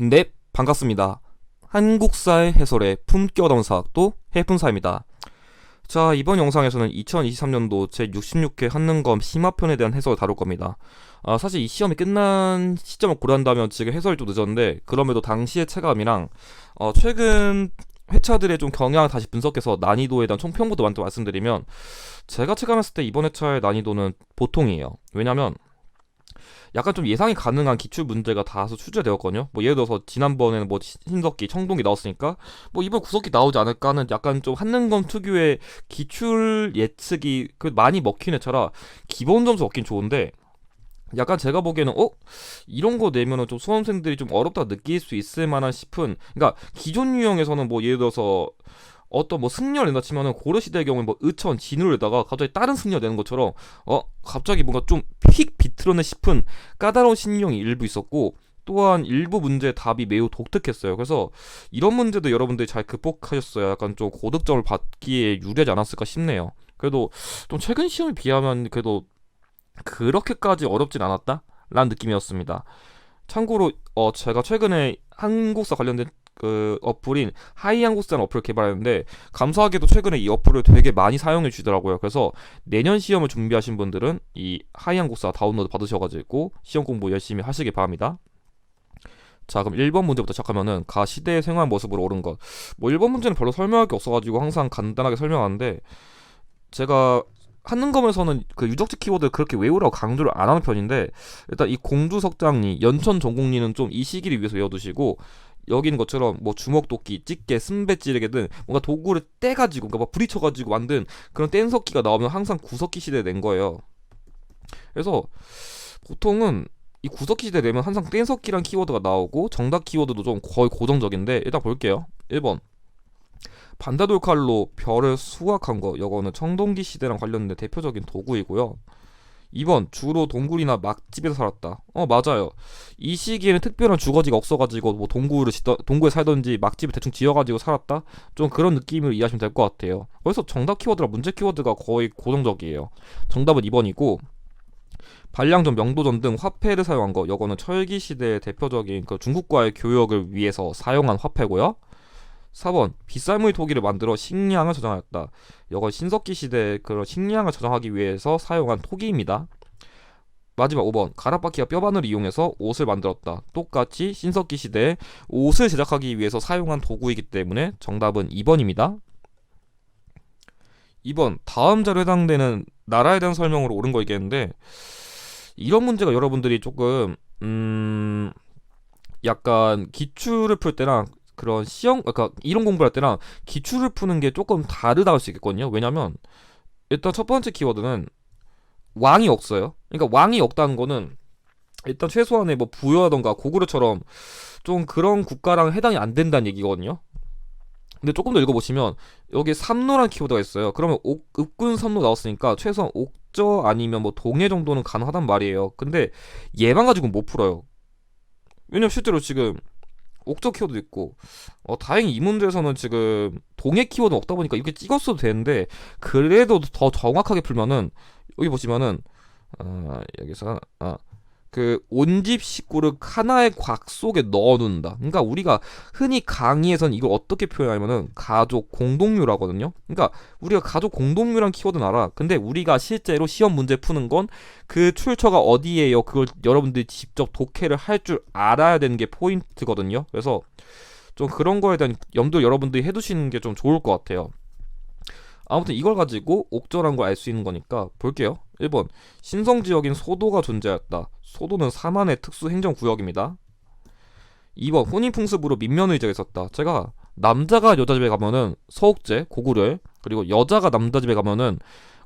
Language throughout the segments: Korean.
네, 반갑습니다. 한국사의 해설의 품격어다운 사학도 해fun사입니다. 자, 이번 영상에서는 2023년도 제66회 한능검 심화편에 대한 해설을 다룰 겁니다. 사실 이 시험이 끝난 시점을 고려한다면 지금 해설이 좀 늦었는데, 그럼에도 당시의 체감이랑 최근 회차들의 좀 경향을 다시 분석해서 난이도에 대한 총평부터 먼저 말씀드리면, 제가 체감했을 때 이번 회차의 난이도는 보통이에요. 왜냐면 약간 좀 예상이 가능한 기출 문제가 다수 출제되었거든요. 뭐 예를 들어서 지난번에는 뭐 신석기, 청동기 나왔으니까 뭐 이번 구석기 나오지 않을까 하는 약간 좀 한능검 특유의 기출 예측이 많이 먹힌 회차라 기본 점수 얻긴 좋은데, 약간 제가 보기에는 이런 거 내면은 좀 수험생들이 좀 어렵다 느낄 수 있을 만한 싶은, 그러니까 기존 유형에서는 뭐 예를 들어서 어떤 뭐 승려를 낸다 치면은 고려시대의 경우에 뭐 의천 진우를 내다가 갑자기 다른 승려 내는 것처럼 갑자기 뭔가 좀 휙 비틀어내 싶은 까다로운 신용이 일부 있었고, 또한 일부 문제의 답이 매우 독특했어요. 그래서 이런 문제도 여러분들이 잘 극복하셨어야 약간 좀 고득점을 받기에 유리하지 않았을까 싶네요. 그래도 좀 최근 시험에 비하면 그래도 그렇게까지 어렵진 않았다? 라는 느낌이었습니다. 참고로 제가 최근에 한국사 관련된 그 어플인 하이한국사라는 어플을 개발했는데, 감사하게도 최근에 이 어플을 되게 많이 사용해 주더라고요. 그래서 내년 시험을 준비하신 분들은 이 하이한국사 다운로드 받으셔가지고 시험 공부 열심히 하시길 바랍니다. 자, 그럼 1번 문제부터 시작하면은 가 시대의 생활 모습으로 옳은 것. 뭐 1번 문제는 별로 설명할 게 없어가지고 항상 간단하게 설명하는데, 제가 한능검에서는 그 유적지 키워드 그렇게 외우라고 강조를 안 하는 편인데, 일단 이 공주석장리, 연천 전곡리는 좀 이 시기를 위해서 외워두시고, 여기 있는 것처럼 뭐 주먹도끼, 집게, 쓴배 찌르게 등 뭔가 도구를 떼가지고, 그러니까 막 부딪혀가지고 만든 그런 뗀석기가 나오면 항상 구석기 시대에 낸 거예요. 그래서 보통은 이 구석기 시대에 내면 항상 뗀석기란 키워드가 나오고, 정답 키워드도 좀 거의 고정적인데, 일단 볼게요. 1번 반다돌 칼로 별을 수확한 거, 이거는 청동기 시대랑 관련된 대표적인 도구이고요. 2번 주로 동굴이나 막집에서 살았다. 맞아요. 이 시기에는 특별한 주거지가 없어가지고 뭐 동굴에 살던지 막집을 대충 지어가지고 살았다, 좀 그런 느낌으로 이해하시면 될 것 같아요. 그래서 정답 키워드랑 문제 키워드가 거의 고정적이에요. 정답은 2번이고, 반량전, 명도전 등 화폐를 사용한 거, 이거는 철기 시대의 대표적인 그 중국과의 교역을 위해서 사용한 화폐고요. 4번 빗살무늬 토기를 만들어 식량을 저장하였다. 이건 신석기 시대에 그런 식량을 저장하기 위해서 사용한 토기입니다. 마지막 5번 가라바퀴와 뼈바늘을 이용해서 옷을 만들었다. 똑같이 신석기 시대에 옷을 제작하기 위해서 사용한 도구이기 때문에 정답은 2번입니다. 2번 다음 자료에 해당되는 나라에 대한 설명으로 옳은 거 있겠는데, 이런 문제가 여러분들이 조금 약간 기출을 풀 때랑 그런 시험, 그러니까 이론 공부할 때랑 기출을 푸는 게 조금 다르다고 할 수 있겠거든요. 왜냐면 일단 첫 번째 키워드는 왕이 없어요. 그러니까 왕이 없다는 거는 일단 최소한의 뭐 부여라던가 고구려처럼 좀 그런 국가랑 해당이 안 된다는 얘기거든요. 근데 조금 더 읽어보시면 여기 삼로란 키워드가 있어요. 그러면 읍군 삼로 나왔으니까 최소한 옥저 아니면 뭐 동해 정도는 가능하단 말이에요. 근데 얘만 가지고 못 풀어요. 왜냐면 실제로 지금 옥저 키워드 있고, 다행히 이 문제에서는 지금 동해 키워드 없다 보니까 이렇게 찍었어도 되는데, 그래도 더 정확하게 풀면은 여기 보시면은 여기서 그 온집 식구를 하나의 곽 속에 넣어둔다. 그러니까 우리가 흔히 강의에서는 이걸 어떻게 표현하냐면은 가족 공동묘라거든요. 그러니까 우리가 가족 공동묘란 키워드는 알아. 근데 우리가 실제로 시험 문제 푸는 건 그 출처가 어디예요, 그걸 여러분들이 직접 독해를 할 줄 알아야 되는 게 포인트거든요. 그래서 좀 그런 거에 대한 염두 여러분들이 해두시는 게 좀 좋을 것 같아요. 아무튼 이걸 가지고 옥저란 걸 알 수 있는 거니까 볼게요. 1번 신성지역인 소도가 존재하였다. 소도는 사만의 특수 행정구역입니다. 2번 혼인풍습으로 민면의제가 있었다. 제가 남자가 여자 집에 가면은 서옥제, 고구려에, 그리고 여자가 남자 집에 가면은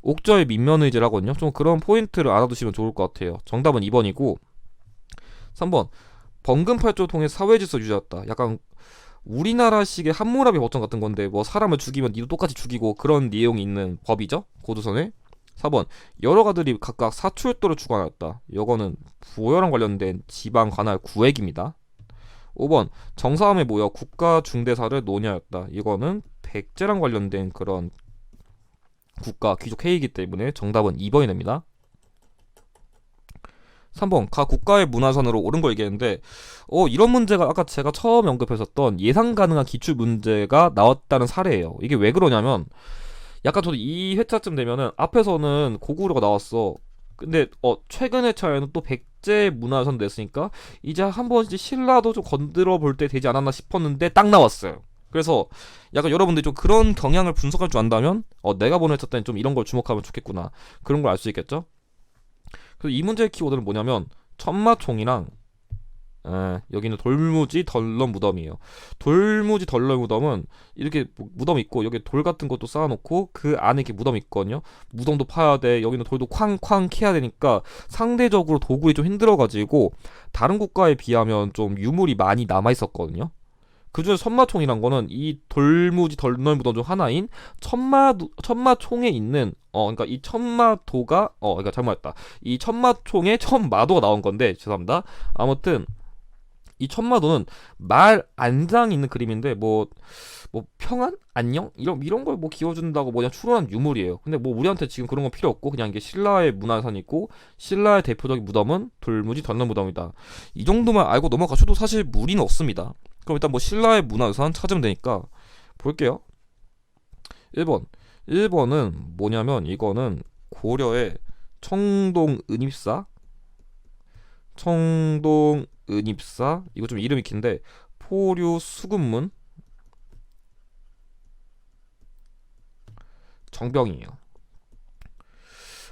옥저의 민면의제를 하거든요. 좀 그런 포인트를 알아두시면 좋을 것 같아요. 정답은 2번이고, 3번 번금팔조를 통해 사회질서 유지했다. 약간 우리나라식의 함무라비 법정 같은 건데, 뭐 사람을 죽이면 니도 똑같이 죽이고 그런 내용이 있는 법이죠, 고조선에. 4번 여러 가들이 각각 사출도를 주관하였다. 이거는 부여랑 관련된 지방 관할 구획입니다. 5번 정사함에 모여 국가 중대사를 논의하였다. 이거는 백제랑 관련된 그런 국가 귀족 회의이기 때문에 정답은 2번이 됩니다. 3번 각 국가의 문화산으로 옳은 걸 얘기했는데 이런 문제가 아까 제가 처음 언급했었던 예상 가능한 기출 문제가 나왔다는 사례예요. 이게 왜 그러냐면 약간 저도 이 회차쯤 되면은 앞에서는 고구려가 나왔어. 근데 최근 회차에는 또 백제 문화유산 냈으니까 이제 한번 이제 신라도 좀 건드려 볼 때 되지 않았나 싶었는데 딱 나왔어요. 그래서 약간 여러분들이 좀 그런 경향을 분석할 줄 안다면 내가 보는 회차 때는 좀 이런 걸 주목하면 좋겠구나, 그런 걸 알 수 있겠죠. 그래서 이 문제의 키워드는 뭐냐면 천마총이랑 여기는 돌무지 덜런 무덤이에요. 돌무지 덜런 무덤은 이렇게 무덤 있고 여기 돌 같은 것도 쌓아놓고 그 안에 이렇게 무덤 있거든요. 무덤도 파야 돼. 여기는 돌도 쾅쾅 캐야 되니까 상대적으로 도구에 좀 힘들어가지고 다른 국가에 비하면 좀 유물이 많이 남아 있었거든요. 그중에 천마총이란 거는 이 돌무지 덜널 무덤 중 하나인 천마총에 있는 그러니까 이 천마도가 그러니까 잘못했다. 이 천마총의 천마도가 나온 건데 죄송합니다. 아무튼 이 천마도는 말 안장이 있는 그림인데 뭐 평안 안녕 이런 걸 뭐 기워준다고 그냥 추론한 유물이에요. 근데 뭐 우리한테 지금 그런 건 필요 없고 그냥 이게 신라의 문화유산이 있고 신라의 대표적인 무덤은 돌무지 덜널 무덤이다. 이 정도만 알고 넘어가셔도 사실 무리는 없습니다. 그럼 일단 뭐 신라의 문화유산 찾으면 되니까 볼게요. 1번 1번은 뭐냐면 이거는 고려의 청동은입사 이거 좀 이름이 긴데 포류 수급문 정병이에요.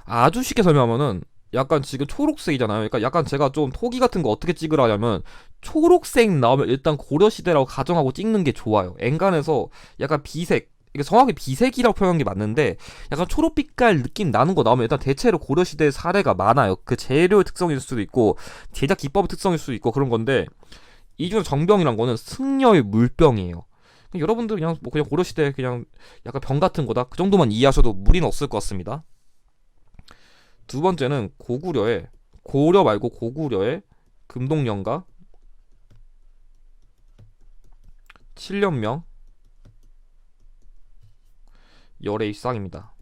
아주 쉽게 설명하면은 약간 지금 초록색이잖아요. 그러니까 약간 제가 좀 토기 같은 거 어떻게 찍으라 하냐면 초록색 나오면 일단 고려시대라고 가정하고 찍는 게 좋아요. 엔간해서 약간 비색, 이게 정확히 비색이라고 표현한 게 맞는데 약간 초록빛깔 느낌 나는 거 나오면 일단 대체로 고려시대 사례가 많아요. 그 재료의 특성일 수도 있고 제작 기법의 특성일 수도 있고 그런 건데 이 중에 정병이란 거는 승려의 물병이에요. 여러분들 그냥 뭐 그냥 고려시대 그냥 약간 병 같은 거다 그 정도만 이해하셔도 무리는 없을 것 같습니다. 두 번째는 고려 말고 고구려의 금동령가 7년명 열애일상입니다.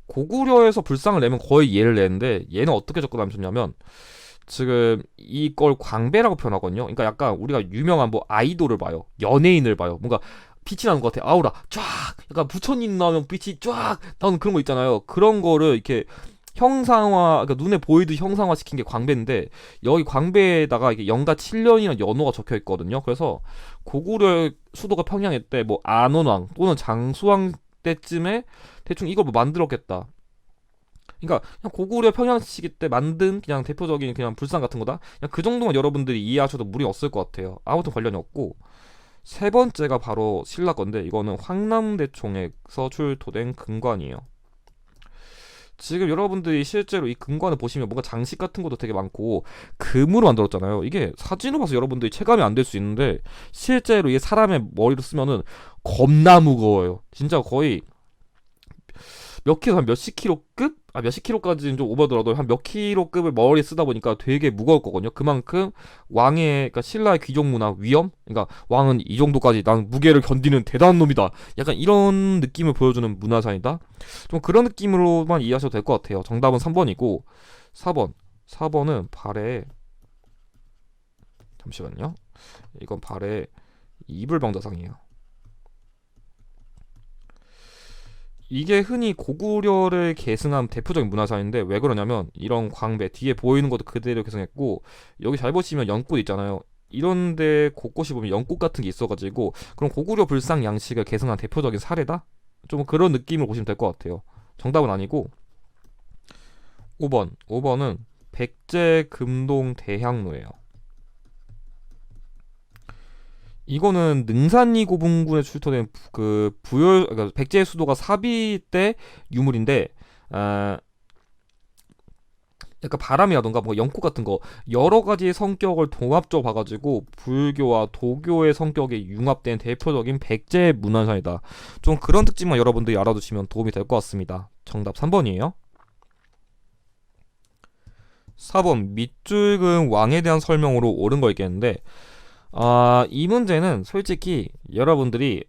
고구려에서 불상을 내면 거의 얘를 내는데 얘는 어떻게 접근하면 좋냐면 지금 이걸 광배라고 표현하거든요. 그러니까 약간 우리가 유명한 뭐 아이돌을 봐요. 연예인을 봐요. 뭔가 빛이 나는 것 같아. 아우라 쫙 약간 부처님 나오면 빛이 쫙 나오는 그런 거 있잖아요. 그런 거를 이렇게 형상화, 그러니까 눈에 보이듯 형상화 시킨 게 광배인데 여기 광배에다가 이게 영가 7년이라는 연호가 적혀 있거든요. 그래서 고구려 수도가 평양일 때 뭐 안원왕 또는 장수왕 때쯤에 대충 이걸 뭐 만들었겠다. 그러니까 그냥 고구려 평양 시기 때 만든 그냥 대표적인 그냥 불상 같은 거다. 그냥 그 정도만 여러분들이 이해하셔도 무리 없을 것 같아요. 아무튼 관련이 없고 세 번째가 바로 신라 건데 이거는 황남대총에서 출토된 금관이에요. 지금 여러분들이 실제로 이 금관을 보시면 뭔가 장식 같은 것도 되게 많고 금으로 만들었잖아요. 이게 사진으로 봐서 여러분들이 체감이 안 될 수 있는데 실제로 이게 사람의 머리로 쓰면은 겁나 무거워요. 진짜 거의 몇 킬로 한 몇십 킬로급? 몇십 킬로까지는 좀 오버더라도 한 몇 킬로급을 머리에 쓰다 보니까 되게 무거울 거거든요. 그만큼 왕의 그러니까 신라의 귀족 문화 위험? 그러니까 왕은 이 정도까지 난 무게를 견디는 대단한 놈이다. 약간 이런 느낌을 보여주는 문화산이다. 좀 그런 느낌으로만 이해하셔도 될 것 같아요. 정답은 3번이고 4번은 발에 잠시만요. 이건 발에 이불병자상이에요. 이게 흔히 고구려를 계승한 대표적인 문화산인데 왜 그러냐면 이런 광배 뒤에 보이는 것도 그대로 계승했고 여기 잘 보시면 연꽃 있잖아요. 이런데 곳곳이 보면 연꽃 같은 게 있어가지고 그럼 고구려 불상 양식을 계승한 대표적인 사례다? 좀 그런 느낌을 보시면 될 것 같아요. 정답은 아니고 5번은 백제 금동 대향로예요. 이거는 능산리 고분군에 출토된 그 부열 그러니까 백제 수도가 사비 때 유물인데 약간 바람이라던가 뭐 연꽃 같은 거 여러 가지의 성격을 종합적으로 봐가지고 불교와 도교의 성격이 융합된 대표적인 백제 문화산이다. 좀 그런 특징만 여러분들이 알아두시면 도움이 될 것 같습니다. 정답 3번이에요. 4번 밑줄근 왕에 대한 설명으로 옳은 거 있겠는데 이 문제는 솔직히 여러분들이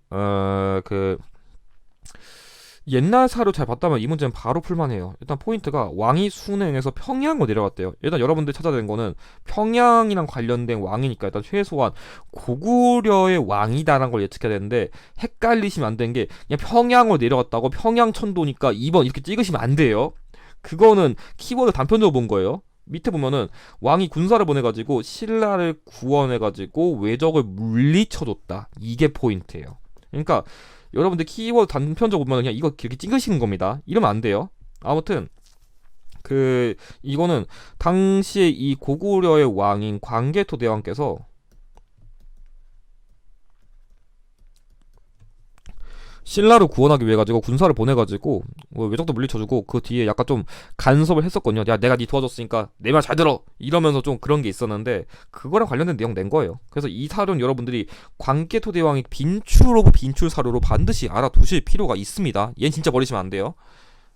옛날 사료 잘 봤다면 이 문제는 바로 풀만해요. 일단 포인트가 왕이 순행에서 평양으로 내려갔대요. 일단 여러분들 찾아낸 거는 평양이랑 관련된 왕이니까 일단 최소한 고구려의 왕이다라는 걸 예측해야 되는데, 헷갈리시면 안 되는 게 그냥 평양으로 내려갔다고 평양천도니까 2번 이렇게 찍으시면 안 돼요. 그거는 키워드 단편적으로 본 거예요. 밑에 보면은 왕이 군사를 보내가지고 신라를 구원해가지고 외적을 물리쳐줬다. 이게 포인트예요. 그러니까 여러분들 키워드 단편적으로 보면 그냥 이거 이렇게 찍으시는 겁니다. 이러면 안 돼요. 아무튼 이거는 당시에 이 고구려의 왕인 광개토 대왕께서 신라를 구원하기 위해 가지고 군사를 보내가지고 뭐 외적도 물리쳐주고 그 뒤에 약간 좀 간섭을 했었거든요. 야, 내가 네 도와줬으니까 내 말 잘 들어 이러면서 좀 그런 게 있었는데, 그거랑 관련된 내용 낸 거예요. 그래서 이 사료는 여러분들이 광개토 대왕이 빈출 오브 빈출 사료로 반드시 알아두실 필요가 있습니다. 얘는 진짜 버리시면 안 돼요.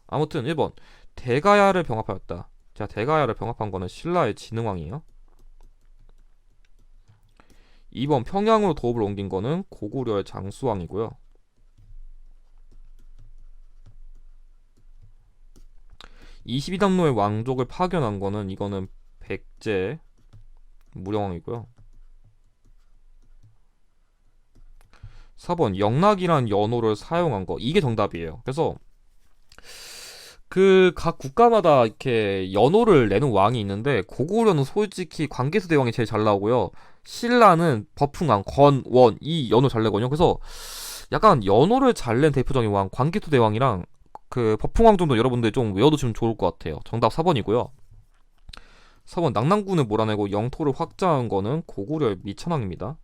아무튼 1번 대가야를 병합하였다. 자, 대가야를 병합한 거는 신라의 진흥왕이에요. 2번 평양으로 도읍을 옮긴 거는 고구려의 장수왕이고요. 22담로의 왕족을 파견한 거는 이거는 백제 무령왕이고요. 4번 영락이란 연호를 사용한 거, 이게 정답이에요. 그래서 그 각 국가마다 이렇게 연호를 내는 왕이 있는데, 고구려는 솔직히 광개토 대왕이 제일 잘 나오고요. 신라는 버풍왕, 건원 이 연호 잘 내거든요. 그래서 약간 연호를 잘 낸 대표적인 왕 광개토 대왕이랑 그 버풍왕 정도 여러분들 좀 외워두시면 좋을 것 같아요. 정답 4번이고요. 4번 낙랑군을 몰아내고 영토를 확장한 거는 고구려의 미천왕입니다.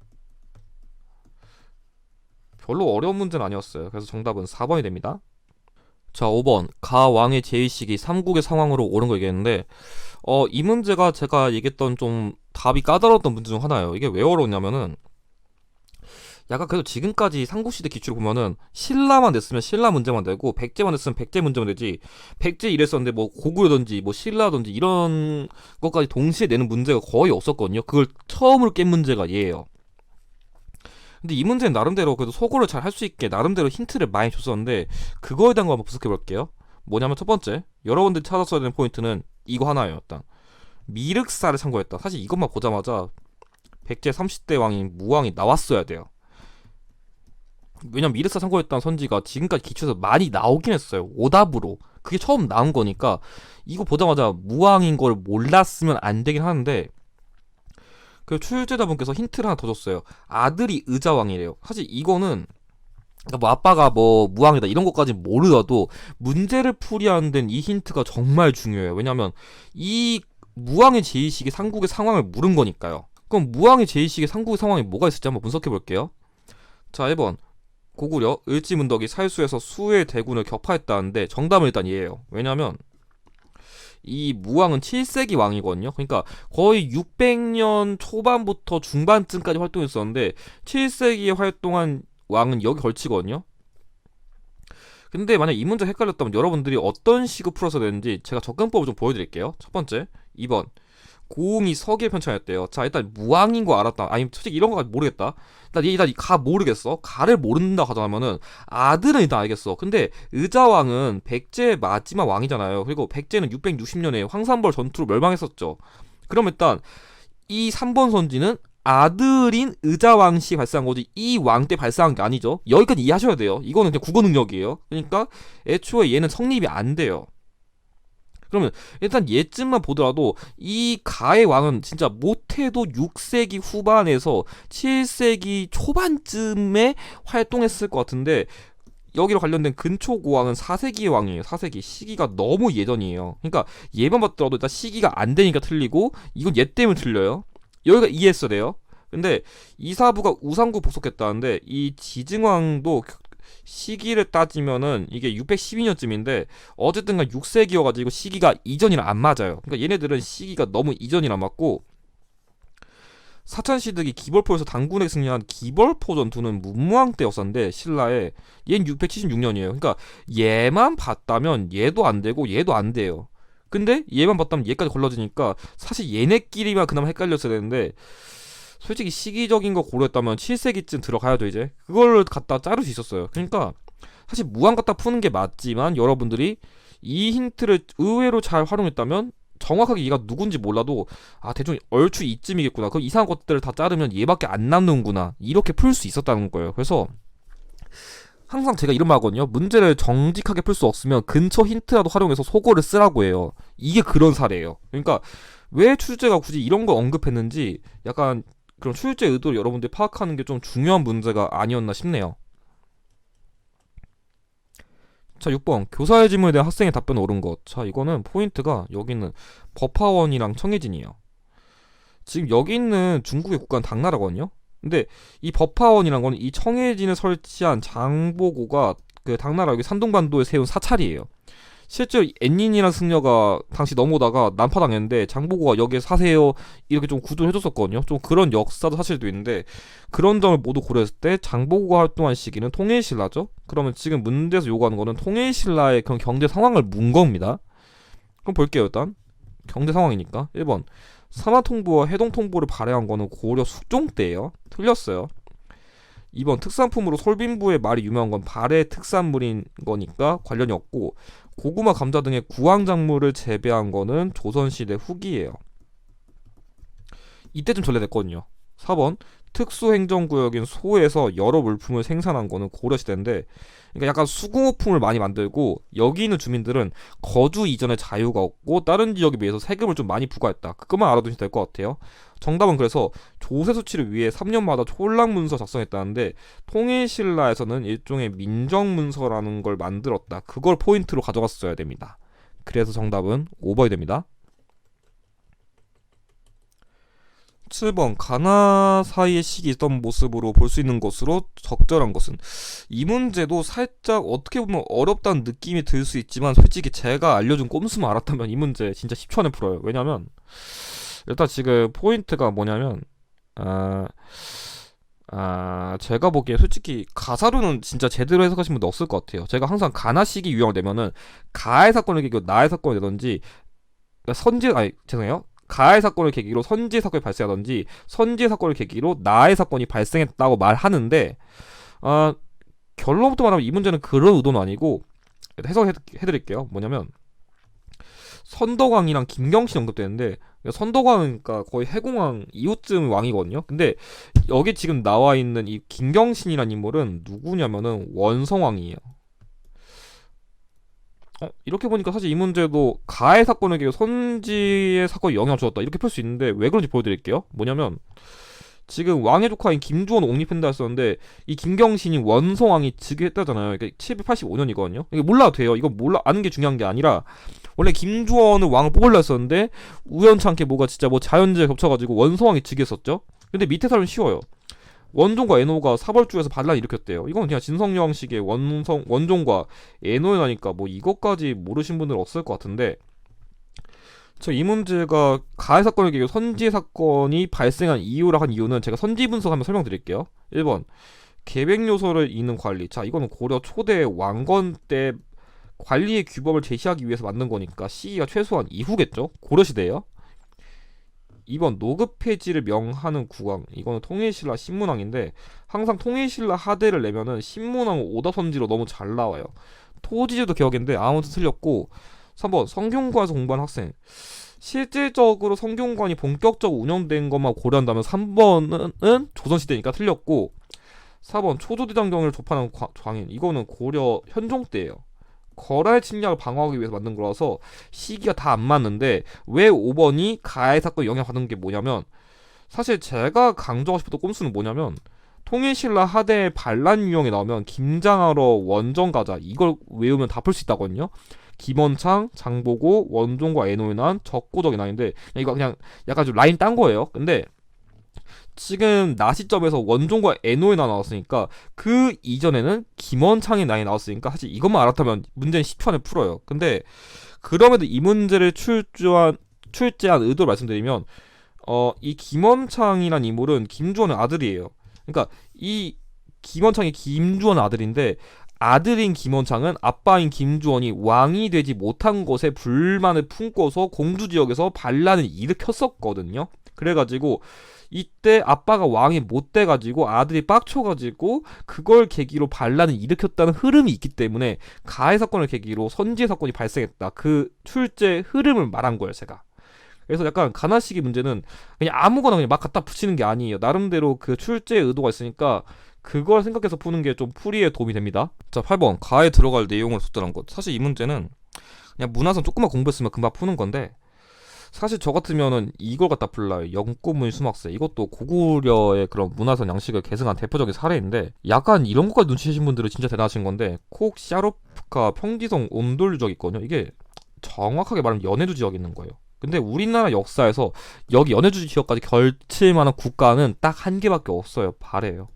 별로 어려운 문제는 아니었어요. 그래서 정답은 4번이 됩니다. 자, 5번 가 왕의 제의식이 삼국의 상황으로 옳은 거 얘기했는데, 이 문제가 제가 얘기했던 좀 답이 까다로웠던 문제 중 하나예요. 이게 왜 어려웠냐면은, 약간 그래도 지금까지 삼국시대 기출을 보면은 신라만 냈으면 신라 문제만 되고 백제만 냈으면 백제 문제만 되지, 백제 이랬었는데 뭐 고구려든지 뭐 신라든지 이런 것까지 동시에 내는 문제가 거의 없었거든요. 그걸 처음으로 깬 문제가 얘예요. 근데 이 문제는 나름대로 그래도 소거를 잘 할 수 있게 나름대로 힌트를 많이 줬었는데, 그거에 대한 거 한번 분석해 볼게요. 뭐냐면 첫 번째, 여러분들이 찾았어야 되는 포인트는 이거 하나예요. 일단 미륵사를 참고했다. 사실 이것만 보자마자 백제 30대 왕인 무왕이 나왔어야 돼요. 왜냐면 미륵사 참고했던 선지가 지금까지 기초에서 많이 나오긴 했어요. 오답으로. 그게 처음 나온 거니까 이거 보자마자 무왕인 걸 몰랐으면 안 되긴 하는데, 그 출제자분께서 힌트를 하나 더 줬어요. 아들이 의자왕이래요. 사실 이거는 그러니까 뭐 아빠가 뭐 무왕이다 이런 것까지 모르더라도 문제를 풀이하는 데는 이 힌트가 정말 중요해요. 왜냐면 이 무왕의 제의식이 삼국의 상황을 물은 거니까요. 그럼 무왕의 제의식의 삼국의 상황이 뭐가 있을지 한번 분석해 볼게요. 자, 1번 고구려 을지문덕이 살수에서 수의 대군을 격파했다는데 정답은 일단 얘예요. 왜냐면 이 무왕은 7세기 왕이거든요. 그러니까 거의 600년 초반부터 중반쯤까지 활동했었는데 7세기에 활동한 왕은 여기 걸치거든요. 근데 만약 이 문제 헷갈렸다면 여러분들이 어떤 식으로 풀어서 되는지 제가 접근법을 좀 보여드릴게요. 첫 번째, 2번 고웅이 서기를 편찬했대요. 자, 일단 무왕인 거 알았다. 아니 솔직히 이런 거 모르겠다. 일단 가 모르겠어. 가를 모른다 하자면은 아들은 일단 알겠어. 근데 의자왕은 백제의 마지막 왕이잖아요. 그리고 백제는 660년에 황산벌 전투로 멸망했었죠. 그럼 일단 이 3번 선지는 아들인 의자왕씨 발사한 거지 이 왕 때 발사한 게 아니죠. 여기까지 이해하셔야 돼요. 이거는 그냥 국어 능력이에요. 그러니까 애초에 얘는 성립이 안 돼요. 그러면 일단 얘쯤만 보더라도 이 가의 왕은 진짜 못해도 6세기 후반에서 7세기 초반쯤에 활동했을 것 같은데, 여기로 관련된 근초고왕은 4세기의 왕이에요. 4세기 시기가 너무 예전이에요. 그러니까 얘만 봤더라도 일단 시기가 안 되니까 틀리고, 이건 얘 때문에 틀려요. 여기가 이해했어야 돼요. 근데 이사부가 우상국 복속했다는데 이 지증왕도 시기를 따지면은 이게 612년쯤인데 어쨌든간 6세기여가지고 시기가 이전이랑 안 맞아요. 그러니까 얘네들은 시기가 너무 이전이랑 맞고, 사천시득이 기벌포에서 단군에 승리한 기벌포 전투는 문무왕 때였었는데 신라에, 얘는 676년이에요. 그러니까 얘만 봤다면 얘도 안 되고 얘도 안 돼요. 근데 얘만 봤다면 얘까지 걸러지니까 사실 얘네끼리만 그나마 헷갈렸어야 되는데, 솔직히 시기적인 거 고려했다면 7세기쯤 들어가야죠. 이제 그걸 갖다 자를 수 있었어요. 그러니까 사실 무한 갖다 푸는 게 맞지만 여러분들이 이 힌트를 의외로 잘 활용했다면 정확하게 얘가 누군지 몰라도 아 대충 얼추 이쯤이겠구나. 그럼 이상한 것들을 다 자르면 얘밖에 안 남는구나. 이렇게 풀 수 있었다는 거예요. 그래서 항상 제가 이런 말 하거든요. 문제를 정직하게 풀 수 없으면 근처 힌트라도 활용해서 속어를 쓰라고 해요. 이게 그런 사례예요. 그러니까 왜 출제가 굳이 이런 걸 언급했는지 약간 그런 출제 의도를 여러분들이 파악하는 게 좀 중요한 문제가 아니었나 싶네요. 자, 6번. 교사의 질문에 대한 학생의 답변 옳은 것. 자, 이거는 포인트가 여기는 법화원이랑 청해진이에요. 지금 여기 있는 중국의 국가는 당나라거든요. 근데 이 법화원이란 거는 이 청해진에 설치한 장보고가 그 당나라 여기 산둥반도에 세운 사찰이에요. 실제로 엔닌이라는 승려가 당시 넘어오다가 난파당했는데 장보고가 여기에 사세요 이렇게 좀 구조를 해줬었거든요. 좀 그런 역사도 사실도 있는데 그런 점을 모두 고려했을 때 장보고가 활동한 시기는 통일신라죠. 그러면 지금 문제에서 요구하는 거는 통일신라의 그런 경제 상황을 문 겁니다. 그럼 볼게요. 일단 경제 상황이니까 1번 사마통보와 해동통보를 발행한 거는 고려 숙종 때예요. 틀렸어요. 2번 특산품으로 솔빈부의 말이 유명한 건 발해 특산물인 거니까 관련이 없고 고구마, 감자 등의 구황작물을 재배한 거는 조선시대 후기예요. 이때쯤 전래됐거든요. 4번 특수행정구역인 소에서 여러 물품을 생산한 거는 고려시대인데 그러니까 약간 수공업품을 많이 만들고 여기 있는 주민들은 거주 이전에 자유가 없고 다른 지역에 비해서 세금을 좀 많이 부과했다. 그것만 알아두시면 될 것 같아요. 정답은 그래서 조세 수치를 위해 3년마다 촌락문서 작성했다는데 통일신라에서는 일종의 민정문서라는 걸 만들었다. 그걸 포인트로 가져갔어야 됩니다. 그래서 정답은 5번이 됩니다. 7번 가나 사이의 시기 있던 모습으로 볼 수 있는 것으로 적절한 것은 이 문제도 살짝 어떻게 보면 어렵다는 느낌이 들 수 있지만 솔직히 제가 알려준 꼼수만 알았다면 이 문제 진짜 10초 안에 풀어요. 왜냐면 일단 지금 포인트가 뭐냐면 제가 보기에 솔직히 가사로는 진짜 제대로 해석하신 분도 없을 것 같아요. 제가 항상 가나 시기 유형을 내면은 가의 사건을 계기로 나의 사건을 내던지 죄송해요. 가해 사건을 계기로 선지의 사건이 발생하던지 선지의 사건을 계기로 나의 사건이 발생했다고 말하는데 결론부터 말하면 이 문제는 그런 의도는 아니고 해석해드릴게요. 뭐냐면 선덕왕이랑 김경신 언급되는데 선덕왕은 그러니까 거의 해공왕 이후쯤 왕이거든요. 근데 여기 지금 나와 있는 이 김경신이라는 인물은 누구냐면은 원성왕이에요. 이렇게 보니까 사실 이 문제도 가해 사건에게 선지의 사건이 영향을 주었다 이렇게 풀 수 있는데 왜 그런지 보여드릴게요. 뭐냐면 지금 왕의 조카인 김주원 옹립한다 했었는데 이 김경신이 원성왕이 즉위했다잖아요. 이게 785년이거든요. 이게 몰라도 돼요. 이거 아는 게 중요한 게 아니라 원래 김주원은 왕을 뽑으려 했었는데 우연찮게 뭐가 진짜 뭐 자연재해 겹쳐가지고 원성왕이 즉위했었죠. 근데 밑에 사람은 쉬워요. 원종과 애노가 사벌주에서 반란을 일으켰대요. 이건 그냥 진성여왕식의 원종과 애노에 나니까 뭐 이것까지 모르신 분들 없을 것 같은데 이 문제가 가해 사건을 계기로 선지 사건이 발생한 이유라 한 이유는 제가 선지 분석 한번 설명드릴게요. 1번 계백 요소를 잇는 관리. 자, 이거는 고려 초대 왕건 때 관리의 규범을 제시하기 위해서 만든 거니까 시기가 최소한 이후겠죠. 고려 시대예요. 2번 노급 폐지를 명하는 국왕. 이거는 통일신라 신문왕인데 항상 통일신라 하대를 내면은 신문왕 오답선지로 너무 잘 나와요. 토지제도 개혁인데 아무튼 틀렸고 3번 성균관에서 공부한 학생. 실질적으로 성균관이 본격적으로 운영된 것만 고려한다면 3번은 조선시대니까 틀렸고 4번 초조대장경을 접하는 광인. 이거는 고려 현종 때예요. 거랄 침략을 방어하기 위해서 만든 거라서 시기가 다 안 맞는데 왜 5번이 가해 사건 영향받은 게 뭐냐면 사실 제가 강조하고 싶었던 꼼수는 뭐냐면 통일신라 하대 반란 유형에 나오면 김장하러 원정 가자 이걸 외우면 다 풀 수 있다거든요. 김원창, 장보고, 원종과 애노에 난 적고적이 나인데 이거 그냥 약간 좀 라인 딴 거예요. 근데 지금 나 시점에서 원종과 애노에 나왔으니까 그 이전에는 김원창의 나이 나왔으니까 사실 이것만 알았다면 문제는 10초 안에 풀어요. 근데 그럼에도 이 문제를 출제한 의도를 말씀드리면 이 김원창이란 인물은 김주원의 아들이에요. 그러니까 이 김원창이 김주원 아들인데 아들인 김원창은 아빠인 김주원이 왕이 되지 못한 것에 불만을 품고서 공주 지역에서 반란을 일으켰었거든요. 그래가지고 이때 아빠가 왕이 못 돼가지고 아들이 빡쳐가지고 그걸 계기로 반란을 일으켰다는 흐름이 있기 때문에 가해 사건을 계기로 선지의 사건이 발생했다. 그 출제 흐름을 말한 거예요, 제가. 그래서 약간 가나시기 문제는 그냥 아무거나 그냥 막 갖다 붙이는 게 아니에요. 나름대로 그 출제의 의도가 있으니까 그걸 생각해서 푸는 게 좀 풀이에 도움이 됩니다. 자, 8번 가에 들어갈 내용을 속단한 것. 사실 이 문제는 그냥 문화선 조금만 공부했으면 금방 푸는 건데, 사실 저 같으면은 이걸 갖다 풀라요. 영꼬문 수막세. 이것도 고구려의 그런 문화선 양식을 계승한 대표적인 사례인데, 약간 이런 것까지 눈치채신 분들은 진짜 대단하신 건데, 콕 샤로프카 평지성 온돌유적 있거든요. 이게 정확하게 말하면 연해주 지역이 있는 거예요. 근데 우리나라 역사에서 여기 연해주 지역까지 걸칠 만한 국가는 딱 한 개밖에 없어요. 발해예요.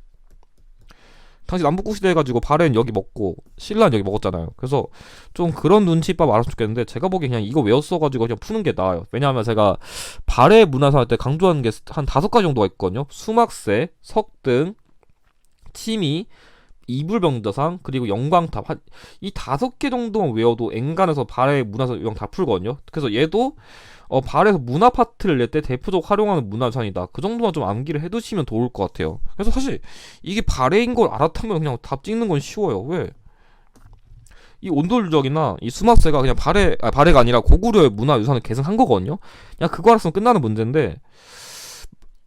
당시 남북국 시대 해가지고 발해는 여기 먹고 신라는 여기 먹었잖아요. 그래서 좀 그런 눈치밥 알았으면 좋겠는데, 제가 보기엔 그냥 이거 외웠어가지고 그냥 푸는 게 나아요. 왜냐하면 제가 발해 문화사 할 때 강조하는 게 한 5가지 정도가 있거든요. 수막세, 석등, 치미, 이불병자상, 그리고 영광탑. 이 5개 정도만 외워도 엔간해서 발해 문화사 유형 다 풀거든요. 그래서 얘도 발에서 문화 파트를 낼 때 대표적으로 활용하는 문화유산이다. 그 정도만 좀 암기를 해두시면 좋을 것 같아요. 그래서 사실 이게 발해인 걸 알았다면 그냥 답 찍는 건 쉬워요. 왜? 이 온돌유적이나 이 수마세가 그냥 발해가 아니라 고구려의 문화유산을 계승한 거거든요. 그냥 그거 알았으면 끝나는 문제인데,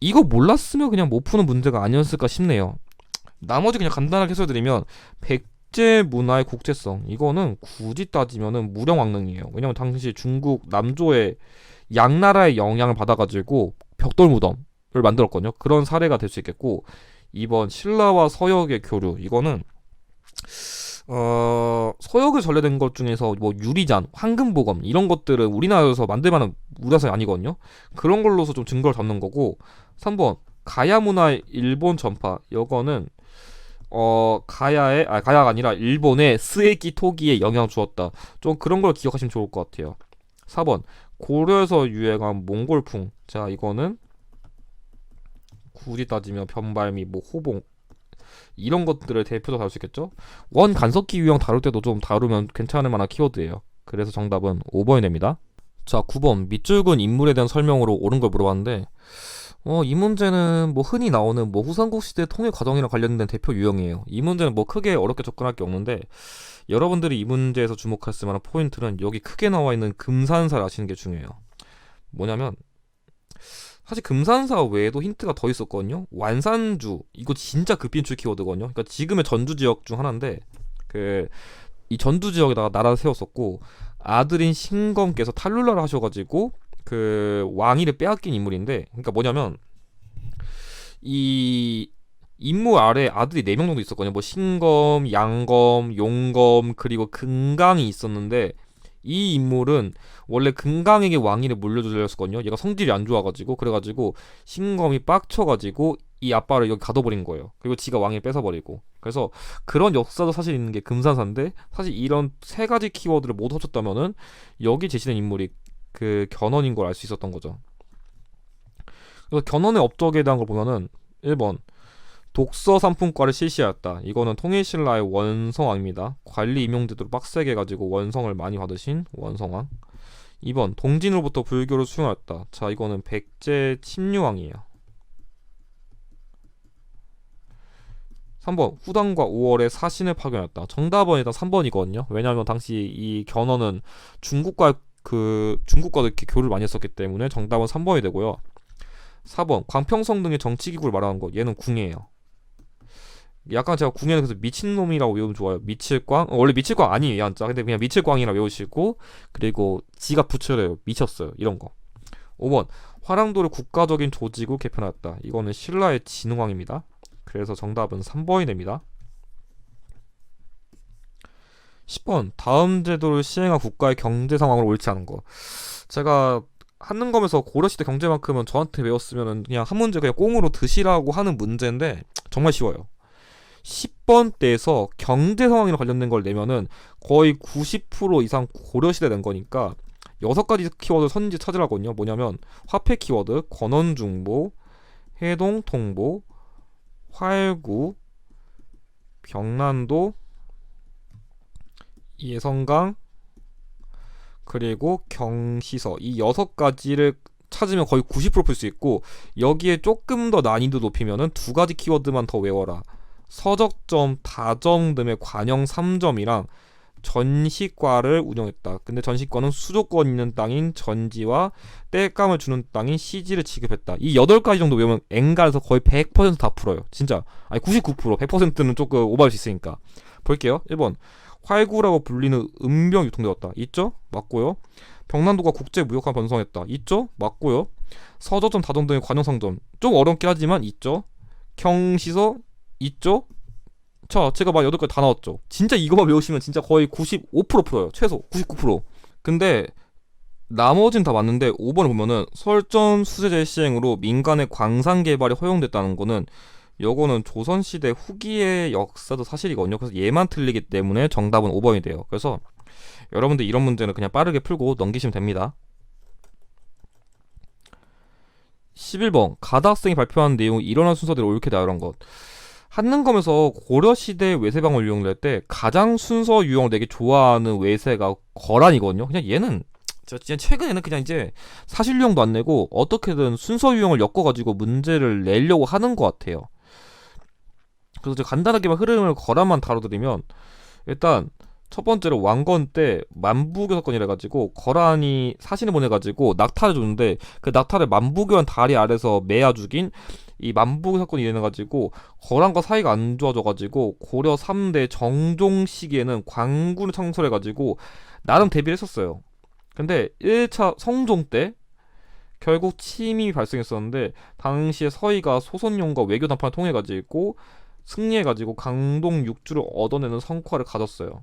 이거 몰랐으면 그냥 못 푸는 문제가 아니었을까 싶네요. 나머지 그냥 간단하게 해설드리면, 백제 문화의 국제성, 이거는 굳이 따지면은 무령왕릉이에요. 왜냐면 당시 중국 남조의 양나라의 영향을 받아가지고 벽돌 무덤을 만들었거든요. 그런 사례가 될 수 있겠고, 2번 신라와 서역의 교류. 이거는 서역에 전래된 것 중에서 뭐 유리잔, 황금보검 이런 것들은 우리나라에서 만들 만한 문화사이 아니거든요. 그런 걸로서 좀 증거를 잡는 거고. 3번 가야 문화 일본 전파. 이거는 가야가 아니라 일본의 스에키 토기에 영향을 주었다. 좀 그런 걸 기억하시면 좋을 것 같아요. 4번 고려에서 유행한 몽골풍. 자, 이거는 굳이 따지면 변발미, 뭐 호봉 이런 것들을 대표적으로 다룰 수 있겠죠. 원 간섭기 유형 다룰 때도 좀 다루면 괜찮을 만한 키워드예요. 그래서 정답은 5번이 됩니다. 자, 9번 밑줄근 인물에 대한 설명으로 옳은 걸 물어봤는데, 이 문제는 뭐 흔히 나오는 뭐 후삼국 시대 통일 과정이랑 관련된 대표 유형이에요. 이 문제는 뭐 크게 어렵게 접근할 게 없는데, 여러분들이 이 문제에서 주목할 만한 포인트는 여기 크게 나와 있는 금산사를 아시는 게 중요해요. 뭐냐면 사실 금산사 외에도 힌트가 더 있었거든요. 완산주, 이거 진짜 급빈출 키워드거든요. 그러니까 지금의 전주 지역 중 하나인데, 그 이 전주 지역에다가 나라를 세웠었고, 아들인 신검께서 탈룰라를 하셔가지고 그 왕위를 빼앗긴 인물인데, 그러니까 뭐냐면 이 임무 아래 아들이 4명 정도 있었거든요. 뭐 신검, 양검, 용검, 그리고 금강이 있었는데, 이 인물은 원래 금강에게 왕위를 물려주려었거든요. 얘가 성질이 안 좋아가지고, 그래가지고 신검이 빡쳐가지고 이 아빠를 여기 가둬버린 거예요. 그리고 지가 왕위 뺏어버리고. 그래서 그런 역사도 사실 있는 게 금산사인데, 사실 이런 3가지 키워드를 모두 합쳤다면은 여기 제시된 인물이 그 견훤인 걸 알 수 있었던 거죠. 그래서 견훤의 업적에 대한 걸 보면은 1번 독서 상품과를 실시하였다. 이거는 통일신라의 원성왕입니다. 관리 임용제도를 빡세게 해가지고 원성을 많이 받으신 원성왕. 2번 동진으로부터 불교를 수용하였다. 자, 이거는 백제 침류왕이에요. 3번 후당과 5월에 사신을 파견했다. 정답은 일단 3번이거든요. 왜냐하면 당시 이 견훤은 중국과도 이렇게 교류를 많이 했었기 때문에 정답은 3번이 되고요. 4번 광평성 등의 정치기구를 말하는 거. 얘는 궁예예요. 약간 제가 궁예는 그래서 미친놈이라고 외우면 좋아요. 미칠광? 원래 미칠광 아니에요, 한자. 근데 그냥 미칠광이라 외우시고, 그리고 지가 부처래요. 미쳤어요. 이런 거. 5번 화랑도를 국가적인 조직으로 개편하였다. 이거는 신라의 진흥왕입니다. 그래서 정답은 3번이 됩니다. 10번 다음 제도를 시행한 국가의 경제 상황을 옳지 않은 거. 제가 한능검에서 고려시대 경제만큼은 저한테 외웠으면 그냥 한 문제 그냥 꽁으로 드시라고 하는 문제인데, 정말 쉬워요. 10번 때에서 경제 상황이랑 관련된 걸 내면은 거의 90% 이상 고려시대 된 거니까 6가지 키워드 선지 찾으라거든요. 뭐냐면 화폐 키워드, 권원중보, 해동통보, 활구, 병난도, 예성강, 그리고 경시서. 이 6가지를 찾으면 거의 90%풀 수 있고, 여기에 조금 더 난이도 높이면은 두 가지 키워드만 더 외워라. 서적점, 다점 등의 관영 3점이랑 전시과를 운영했다. 근데 전시과는 수도권 있는 땅인 전지와 땔감을 주는 땅인 시지를 지급했다. 이 8가지 정도 외우면 엔간에서 거의 100%다 풀어요. 진짜. 아니 99%, 100%는 조금 오버할 수 있으니까. 볼게요. 1번. 활구라고 불리는 은병 유통되었다. 있죠? 맞고요. 병난도가 국제무역화 번성했다. 있죠? 맞고요. 서저점, 다점 등의 관용상점. 좀 어렵긴 하지만 있죠? 경시서 있죠? 자, 제가 막 8가지 다 나왔죠. 진짜 이거만 외우시면 진짜 거의 95% 풀어요. 최소 99%. 근데 나머진 다 맞는데 5번을 보면은 설전 수제재 시행으로 민간의 광산 개발이 허용됐다는 거는, 요거는 조선시대 후기의 역사도 사실이거든요. 그래서 얘만 틀리기 때문에 정답은 5번이 돼요. 그래서 여러분들 이런 문제는 그냥 빠르게 풀고 넘기시면 됩니다. 11번. 가다학생이 발표한 내용이 일어난 순서대로 옳게 나열한 것. 한능검에서 고려시대 외세방을 유형을 낼 때 가장 순서 유형을 내기 좋아하는 외세가 거란이거든요. 그냥 얘는 진짜 최근에는 그냥 이제 사실 유형도 안 내고 어떻게든 순서 유형을 엮어가지고 문제를 내려고 하는 것 같아요. 그래서 제가 간단하게만 흐름을 거란만 다뤄드리면, 일단 첫 번째로 왕건 때 만부교 사건이라 가지고 거란이 사신을 보내가지고 낙타를 줬는데, 그 낙타를 만부교한 다리 아래서 매야 죽인 이 만부교 사건이 일어나가지고 거란과 사이가 안 좋아져가지고 고려 3대 정종 시기에는 광군을 창설해가지고 나름 대비를 했었어요. 근데 1차 성종 때 결국 침입이 발생했었는데, 당시에 서희가 소선용과 외교談判을 통해가지고 승리해가지고 강동 6주를 얻어내는 성과를 가졌어요.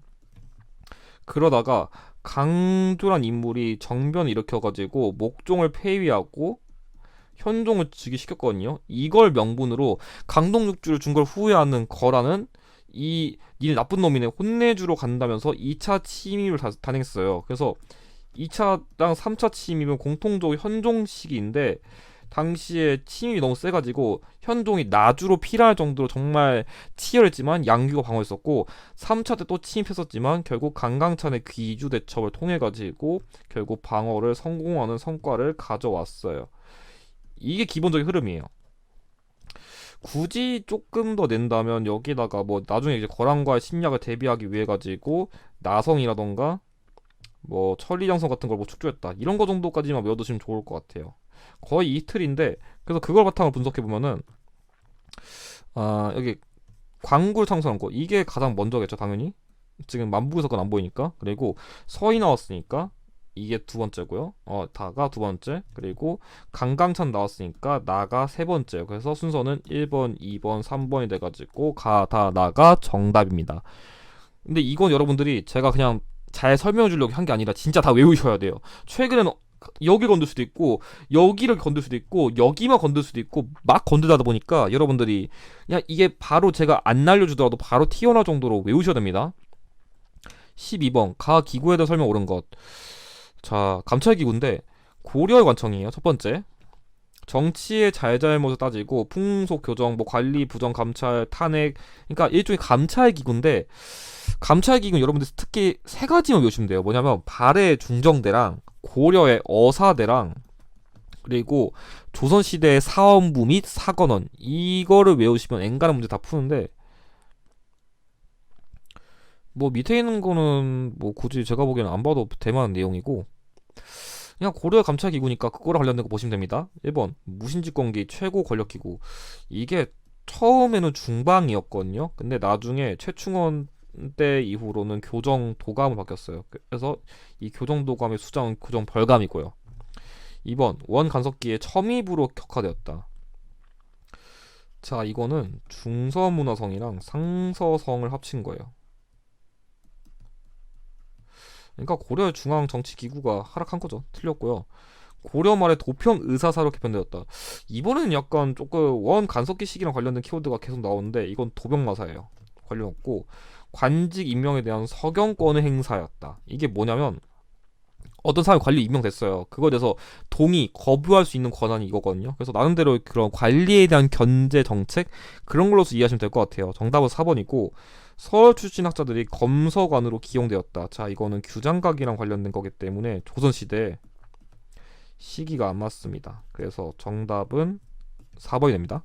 그러다가 강조란 인물이 정변을 일으켜가지고 목종을 폐위하고 현종을 즉위시켰거든요. 이걸 명분으로 강동 6주를 준 걸 후회하는 거란은 니네 나쁜 놈이네 혼내주러 간다면서 2차 침입을 단행했어요. 그래서 2차랑 3차 침입은 공통적으로 현종 시기인데, 당시에 침입이 너무 세가지고 현종이 나주로 피랄 정도로 정말 치열했지만 양규가 방어했었고, 3차 때 또 침입했었지만 결국 강강찬의 귀주 대첩을 통해가지고 결국 방어를 성공하는 성과를 가져왔어요. 이게 기본적인 흐름이에요. 굳이 조금 더 낸다면 여기다가 뭐 나중에 이제 거란과의 침략을 대비하기 위해 가지고 나성이라던가 뭐 천리장성 같은 걸 뭐 축조했다, 이런 거 정도까지만 외워두시면 좋을 것 같아요. 거의 이틀인데, 그래서 그걸 바탕으로 분석해 보면은 여기 광굴 창설한 거 이게 가장 먼저겠죠, 당연히. 지금 만부의 사건 안 보이니까. 그리고 서희 나왔으니까 이게 두 번째고요. 다가 두 번째. 그리고 강강찬 나왔으니까 나가 세 번째. 그래서 순서는 1번, 2번, 3번이 돼가지고 다 나가 정답입니다. 근데 이건 여러분들이 제가 그냥 잘 설명해 주려고 한 게 아니라 진짜 다 외우셔야 돼요. 최근에는 여기 건들 수도 있고 여기를 건들 수도 있고 여기만 건들 수도 있고 막 건들다 보니까 여러분들이 그냥 이게 바로 제가 안 알려주더라도 바로 튀어나올 정도로 외우셔야 됩니다. 12번. 가 기구에 대한 설명 옳은 것. 자, 감찰기구인데 고려의 관청이에요. 첫 번째. 정치의 잘잘못을 따지고 풍속, 교정, 뭐 관리, 부정, 감찰, 탄핵, 그러니까 일종의 감찰기구인데, 감찰기구는 여러분들 특히 세 가지만 외우시면 돼요. 뭐냐면 발해 중정대랑 고려의 어사대랑 그리고 조선시대의 사원부 및 사건원, 이거를 외우시면 엔간한 문제 다 푸는데, 뭐 밑에 있는 거는 뭐 굳이 제가 보기에는 안 봐도 대만한 내용이고, 그냥 고려 감찰기구니까 그거랑 관련된 거 보시면 됩니다. 1번 무신집권기 최고 권력기구. 이게 처음에는 중방이었거든요. 근데 나중에 최충원 때 이후로는 교정 도감으로 바뀌었어요. 그래서 이 교정 도감의 수장은 교정 벌감이고요. 2번 원 간섭기의 첨입으로 격화되었다. 자, 이거는 중서문화성이랑 상서성을 합친 거예요. 그러니까 고려의 중앙 정치 기구가 하락한 거죠. 틀렸고요. 고려 말에 도평 의사사로 개편되었다. 이번에는 약간 조금 원 간섭기 시기랑 관련된 키워드가 계속 나오는데, 이건 도병마사예요. 관련 없고, 관직 임명에 대한 서경권의 행사였다. 이게 뭐냐면 어떤 사람이 관리 임명됐어요. 그거에 대해서 동의, 거부할 수 있는 권한이 이거거든요. 그래서 나름대로 그런 관리에 대한 견제 정책, 그런 걸로서 이해하시면 될 것 같아요. 정답은 4번이고, 서울 출신 학자들이 검서관으로 기용되었다. 자, 이거는 규장각이랑 관련된 거기 때문에 조선시대 시기가 안 맞습니다. 그래서 정답은 4번이 됩니다.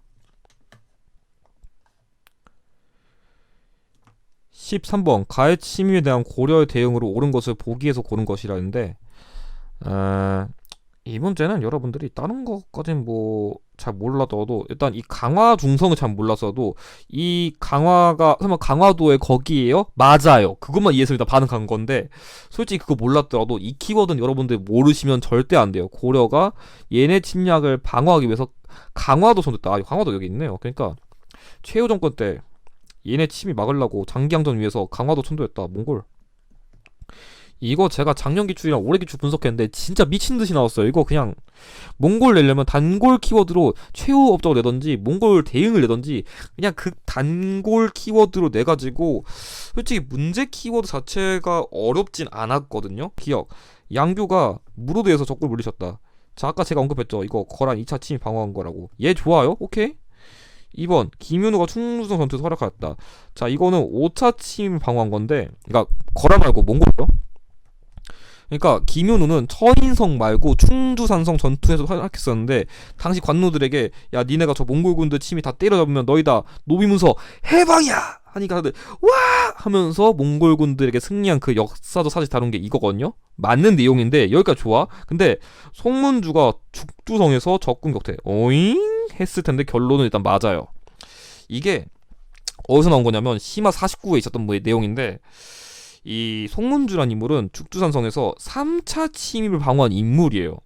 13번 가해 침입에 대한 고려의 대응으로 옳은 것을 보기에서 고른 것이라는데 이 문제는 여러분들이 다른 것까진 뭐 잘 몰라도 일단 이 강화 중성을 잘 몰랐어도 이 강화가 설마 강화도의 거기에요? 맞아요. 그것만 이해해서 일단 반응한 건데 솔직히 그거 몰랐더라도 이 키워드는 여러분들 모르시면 절대 안 돼요. 고려가 얘네 침략을 방어하기 위해서 강화도 손댔다. 강화도 여기 있네요. 그러니까 최후 정권 때 얘네 침입 막으려고 장기항전 위해서 강화도 천도했다. 몽골. 이거 제가 작년 기출이랑 올해 기출 분석했는데 진짜 미친듯이 나왔어요. 이거 그냥 몽골 내려면 단골 키워드로 최후 업적을 내던지 몽골 대응을 내던지 그냥 그 단골 키워드로 내가지고 솔직히 문제 키워드 자체가 어렵진 않았거든요. 기억 양규가 무로드에서 적골 물리셨다. 자 아까 제가 언급했죠. 이거 거란 2차 침입 방어한 거라고. 얘 좋아요? 오케이. 2번 김윤호가 충주성 전투에서 활약하였다. 자 이거는 5차 침입 방어한 건데 그러니까 거란 말고 몽골이요. 그러니까 김윤우는 처인성 말고 충주산성 전투에서 활약했었는데 당시 관노들에게 야 니네가 저 몽골군들 침이 다 때려잡으면 너희 다 노비문서 해방이야 하니까 다들 와 하면서 몽골군들에게 승리한 그 역사적 사실 다룬 게 이거거든요. 맞는 내용인데 여기까지 좋아. 근데 송문주가 죽두성에서 적군 격퇴 오잉 했을 텐데 결론은 일단 맞아요. 이게 어디서 나온 거냐면 시마 49에 있었던 뭐 내용인데 이 송문주란 인물은 죽두산성에서 3차 침입을 방어한 인물이에요.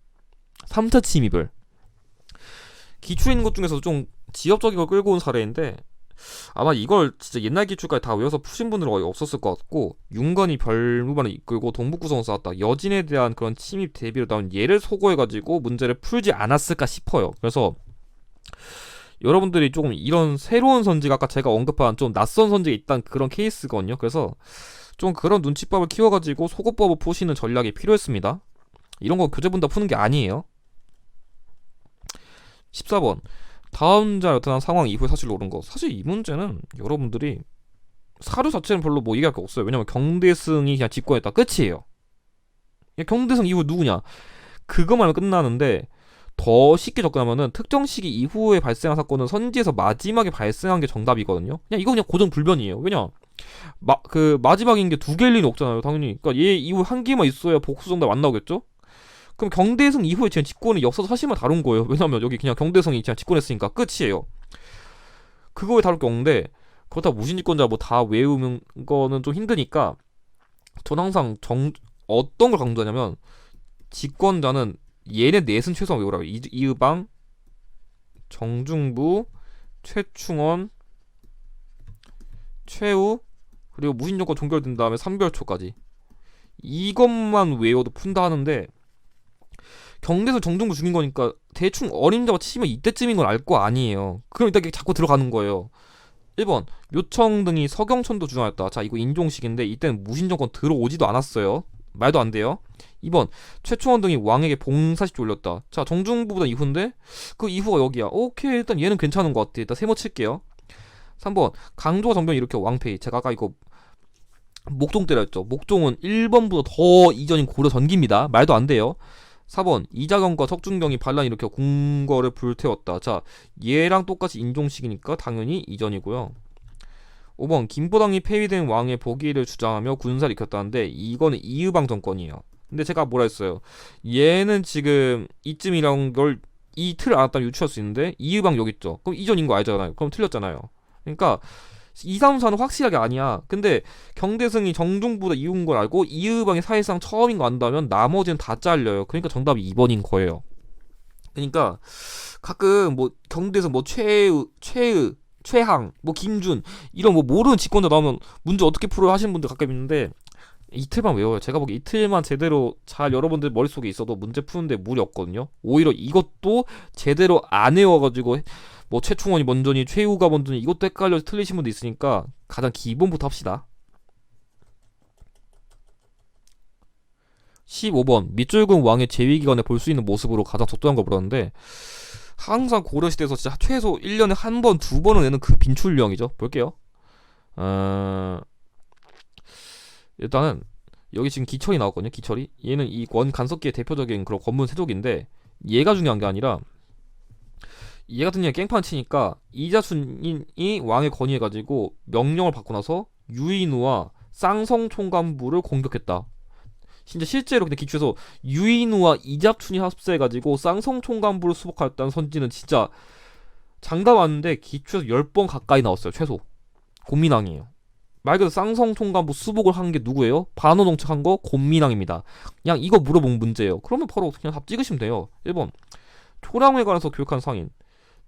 3차 침입을. 기출에 있는 것 중에서 좀 지역적인 걸 끌고 온 사례인데 아마 이걸 진짜 옛날 기출까지 다 외워서 푸신 분들은 거의 없었을 것 같고 윤건이 별무반을 이끌고 동북구성을 쌓았다. 여진에 대한 그런 침입 대비로 나온 예를 소거해가지고 문제를 풀지 않았을까 싶어요. 그래서 여러분들이 조금 이런 새로운 선지가 아까 제가 언급한 좀 낯선 선지가 있다는 그런 케이스거든요. 그래서 좀 그런 눈치밥을 키워가지고 속어법을 푸시는 전략이 필요했습니다. 이런 거 교재본 다 푸는 게 아니에요. 14번 다음 자 나타난 상황 이후에 사실로 옳은 거. 사실 이 문제는 여러분들이 사료 자체는 별로 뭐 얘기할 게 없어요. 왜냐면 경대승이 그냥 집권했다 끝이에요. 경대승 이후 누구냐 그거만 하면 끝나는데 더 쉽게 접근하면은 특정 시기 이후에 발생한 사건은 선지에서 마지막에 발생한 게 정답이거든요. 그냥 이거 그냥 고정 불변이에요. 왜냐 그 마지막인 게 두 개일 리는 없잖아요. 당연히. 그러니까 얘 이후 한 개만 있어야 복수 정답 안 나오겠죠? 그럼 경대성 이후에 그냥 집권은 역사적 사실만 다룬 거예요. 왜냐면 여기 그냥 경대성이 그냥 집권했으니까 끝이에요. 그거에 다룰 게 없는데 그렇다고 무신집권자 뭐 다 외우는 거는 좀 힘드니까 전 항상 어떤 걸 강조하냐면 집권자는 얘네 넷은 최소한 외우라고. 이의방, 정중부, 최충원, 최우 그리고 무신정권 종결된 다음에 삼별초까지 이것만 외워도 푼다 하는데 경대에서 정중부 죽인 거니까 대충 어림잡아 치면 이때쯤인 걸 알 거 아니에요. 그럼 일단 자꾸 들어가는 거예요. 1번 묘청 등이 서경천도 주장했다. 자 이거 인종식인데 이때는 무신정권 들어오지도 않았어요. 말도 안 돼요. 2번 최충원 등이 왕에게 봉사식 올렸다. 자 정중부보다 이후인데 그 이후가 여기야. 오케이 일단 얘는 괜찮은 것 같아. 일단 세모 칠게요. 3번 강조가 정변을 일으켜 왕폐위. 제가 아까 이거 목종 때렸죠. 목종은 1번보다 더 이전인 고려 전기입니다. 말도 안 돼요. 4번 이자경과 석준경이 반란 일으켜 궁궐을 불태웠다. 자 얘랑 똑같이 인종식이니까 당연히 이전이고요. 5번 김보당이 폐위된 왕의 복위를 주장하며 군사를 일으켰다는데 이거는 이의방 정권이에요. 근데 제가 뭐라 했어요. 얘는 지금 이쯤이란 걸 이 틀을 알았다면 유추할 수 있는데 이의방 여기 있죠. 그럼 이전인 거 알잖아요. 그럼 틀렸잖아요. 그러니까 2, 3, 4는 확실하게 아니야. 근데 경대승이 정중보다 이후인 걸 알고 이의방이 사실상 처음인 거 안다면 나머지는 다 잘려요. 그러니까 정답이 2번인 거예요. 그러니까 가끔 뭐 경대승 뭐 최항 뭐 김준 이런 뭐 모르는 직권자 나오면 문제 어떻게 풀어 하시는 분들 가끔 있는데 이틀만 외워요. 제가 보기 이틀만 제대로 잘 여러분들 머릿속에 있어도 문제 푸는데 무리 없거든요. 오히려 이것도 제대로 안 외워가지고 뭐 최충원이 먼저니 최우가 먼저니 이것도 헷갈려서 틀리신 분도 있으니까 가장 기본부터 합시다. 15번 밑줄근 왕의 재위기간에 볼 수 있는 모습으로 가장 적절한 걸 물었는데 항상 고려시대에서 진짜 최소 1년에 한 번, 두 번은 내는 그 빈출령이죠. 볼게요. 일단은 여기 지금 기철이 나왔거든요. 기철이. 얘는 이 원 간섭기의 대표적인 그런 권문 세족인데 얘가 중요한 게 아니라 얘 같은 경우에 깽판 치니까 이자순이 왕의 건의해가지고 명령을 받고 나서 유인우와 쌍성 총관부를 공격했다. 진짜 실제로 근데 기초에서 유인우와 이잡춘이 합세해가지고 쌍성 총관부를 수복하였다는 선지는 진짜 장담 아는데 기초에서 10번 가까이 나왔어요. 최소. 곤민왕이에요. 말 그대로 쌍성 총관부 수복을 한 게 누구예요? 반어정책한 거 곤민왕입니다. 그냥 이거 물어본 문제예요. 그러면 바로 그냥 답 찍으시면 돼요. 1번 초량에 관해서 교육한 상인.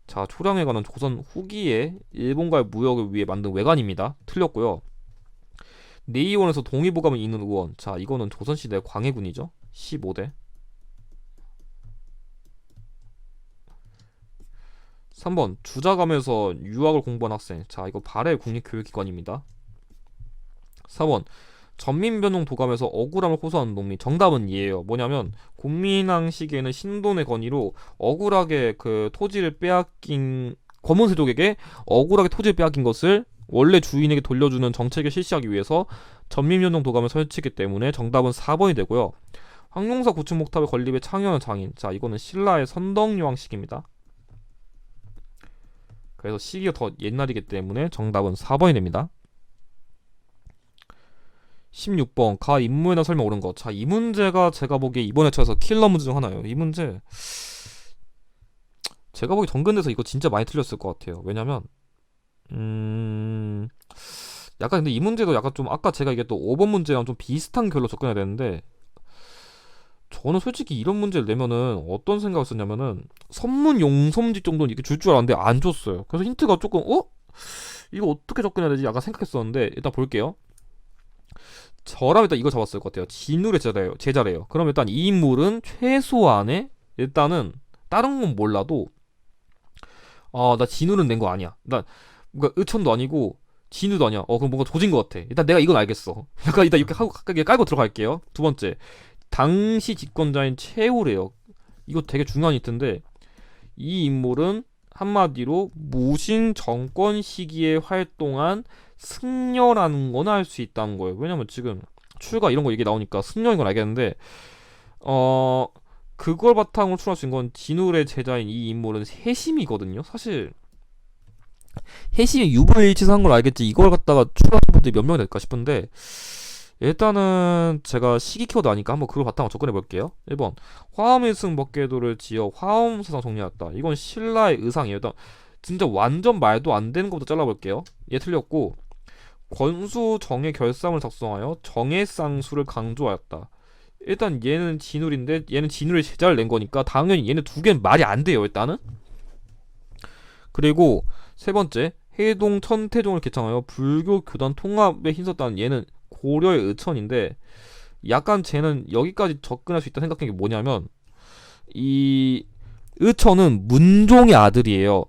자, 초량회관은 조선 후기에 일본과의 무역을 위해 만든 외관입니다. 틀렸고요. 내의원에서 동의보감을 잇는 의원. 자, 이거는 조선시대 광해군이죠. 15대. 3번 주자감에서 유학을 공부한 학생. 자, 이거 발해 국립교육기관입니다. 4번 전민변동 도감에서 억울함을 호소하는 농민. 정답은 얘예요. 뭐냐면 곤민왕 시기에는 신돈의 건의로 억울하게 그 토지를 빼앗긴 검은세족에게 억울하게 토지를 빼앗긴 것을 원래 주인에게 돌려주는 정책을 실시하기 위해서 전민변동 도감을 설치했기 때문에 정답은 4번이 되고요. 황룡사 구층목탑의 건립에 창여한 장인. 자, 이거는 신라의 선덕여왕 시기입니다. 그래서 시기가 더 옛날이기 때문에 정답은 4번이 됩니다. 16번 가 임무에 대한 설명 옳은 것. 자, 이 문제가 제가 보기에 이번 회차에서 킬러 문제 중 하나예요. 이 문제 제가 보기 정근대에서 이거 진짜 많이 틀렸을 것 같아요. 왜냐면 약간 근데 이 문제도 약간 좀 아까 제가 이게 또 5번 문제랑 좀 비슷한 결로 접근해야 되는데 저는 솔직히 이런 문제를 내면은 어떤 생각을 썼냐면은 선문 용섬지 정도는 이렇게 줄 줄 알았는데 안 줬어요. 그래서 힌트가 조금 이거 어떻게 접근해야 되지? 약간 생각했었는데 일단 볼게요. 저라면 일단 이거 잡았을 것 같아요. 진울의 제자래요. 그럼 일단 이 인물은 최소한의 일단은 다른 건 몰라도 나 진울은 낸 거 아니야. 나 뭔가 의천도 아니고 진우도 아니야. 그럼 뭔가 조진 것 같아. 일단 내가 이건 알겠어. 약간 일단 이렇게 하고 가깝게 깔고 들어갈게요. 두 번째 당시 집권자인 최후래요. 이거 되게 중요한 힌트인데 이 인물은 한마디로 무신 정권 시기에 활동한 승려라는 건 알 수 있다는 거예요. 왜냐면 지금 출가 이런 거 얘기 나오니까 승려인 건 알겠는데 그걸 바탕으로 출할 수 있는 건 진울의 제자인 이 인물은 해심이거든요. 사실 해심이 유불일치한 걸 알겠지 이걸 갖다가 출하는 분들이 몇 명이 될까 싶은데 일단은 제가 시기 키워드 아니까 한번 그걸 바탕으로 접근해 볼게요. 1번 화엄일승 법궤도를 지어 화엄사상 정리했다. 이건 신라의 의상이에요. 일단 진짜 완전 말도 안 되는 것부터 잘라볼게요. 얘 틀렸고 권수 정의 결sam을 작성하여 정의쌍수를 강조하였다. 일단 얘는 진울인데 얘는 진울의 제자를 낸 거니까 당연히 얘는 두 개는 말이 안 돼요. 일단은. 그리고 세 번째 해동 천태종을 개창하여 불교 교단 통합에 힘썼다는 얘는 고려의 의천인데 약간 쟤는 여기까지 접근할 수 있다 생각한 게 뭐냐면 이 의천은 문종의 아들이에요.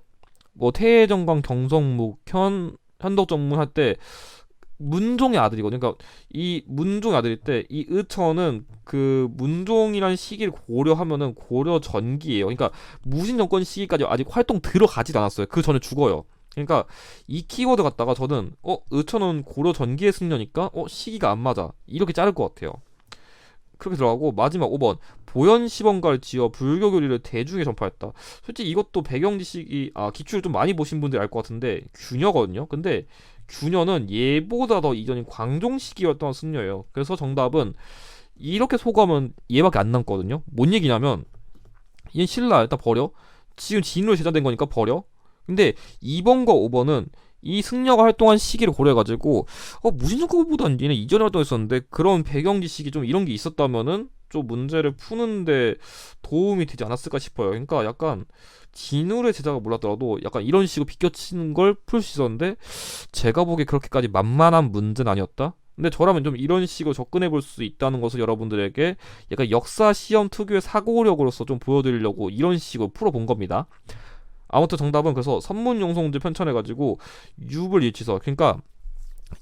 뭐 태해정광 경성묵 현덕정문 할 때 문종의 아들이거든요. 그러니까 이 문종의 아들일 때 이 의천은 그 문종이라는 시기를 고려하면은 고려 전기예요. 그러니까 무신정권 시기까지 아직 활동 들어가지도 않았어요. 그 전에 죽어요. 그러니까 이 키워드 갖다가 저는 의천은 고려 전기의 승려니까 시기가 안 맞아 이렇게 자를 것 같아요. 그렇게 들어가고 마지막 5번 보현시범가를 지어 불교 교리를 대중에 전파했다. 솔직히 이것도 배경지식이 기출을 좀 많이 보신 분들이 알 것 같은데 균여거든요. 근데 균여는 얘보다 더 이전인 광종 시기였던 승려예요. 그래서 정답은 이렇게 소거하면 얘밖에 안 남거든요. 뭔 얘기냐면 얘 신라 일단 버려. 지금 진으로 제자된 거니까 버려. 근데 2번과 5번은 이 승려가 활동한 시기를 고려해가지고 무신정권보다는 얘는 이전에 활동했었는데 그런 배경지식이 좀 이런 게 있었다면은 좀 문제를 푸는데 도움이 되지 않았을까 싶어요. 그러니까 약간 진울의 제자가 몰랐더라도 약간 이런 식으로 비껴치는 걸 풀 수 있었는데 제가 보기에 그렇게까지 만만한 문제는 아니었다. 근데 저라면 좀 이런 식으로 접근해 볼 수 있다는 것을 여러분들에게 약간 역사 시험 특유의 사고력으로서 좀 보여드리려고 이런 식으로 풀어본 겁니다. 아무튼 정답은 그래서 선문용성문제 편찬해가지고 유불일치서. 그러니까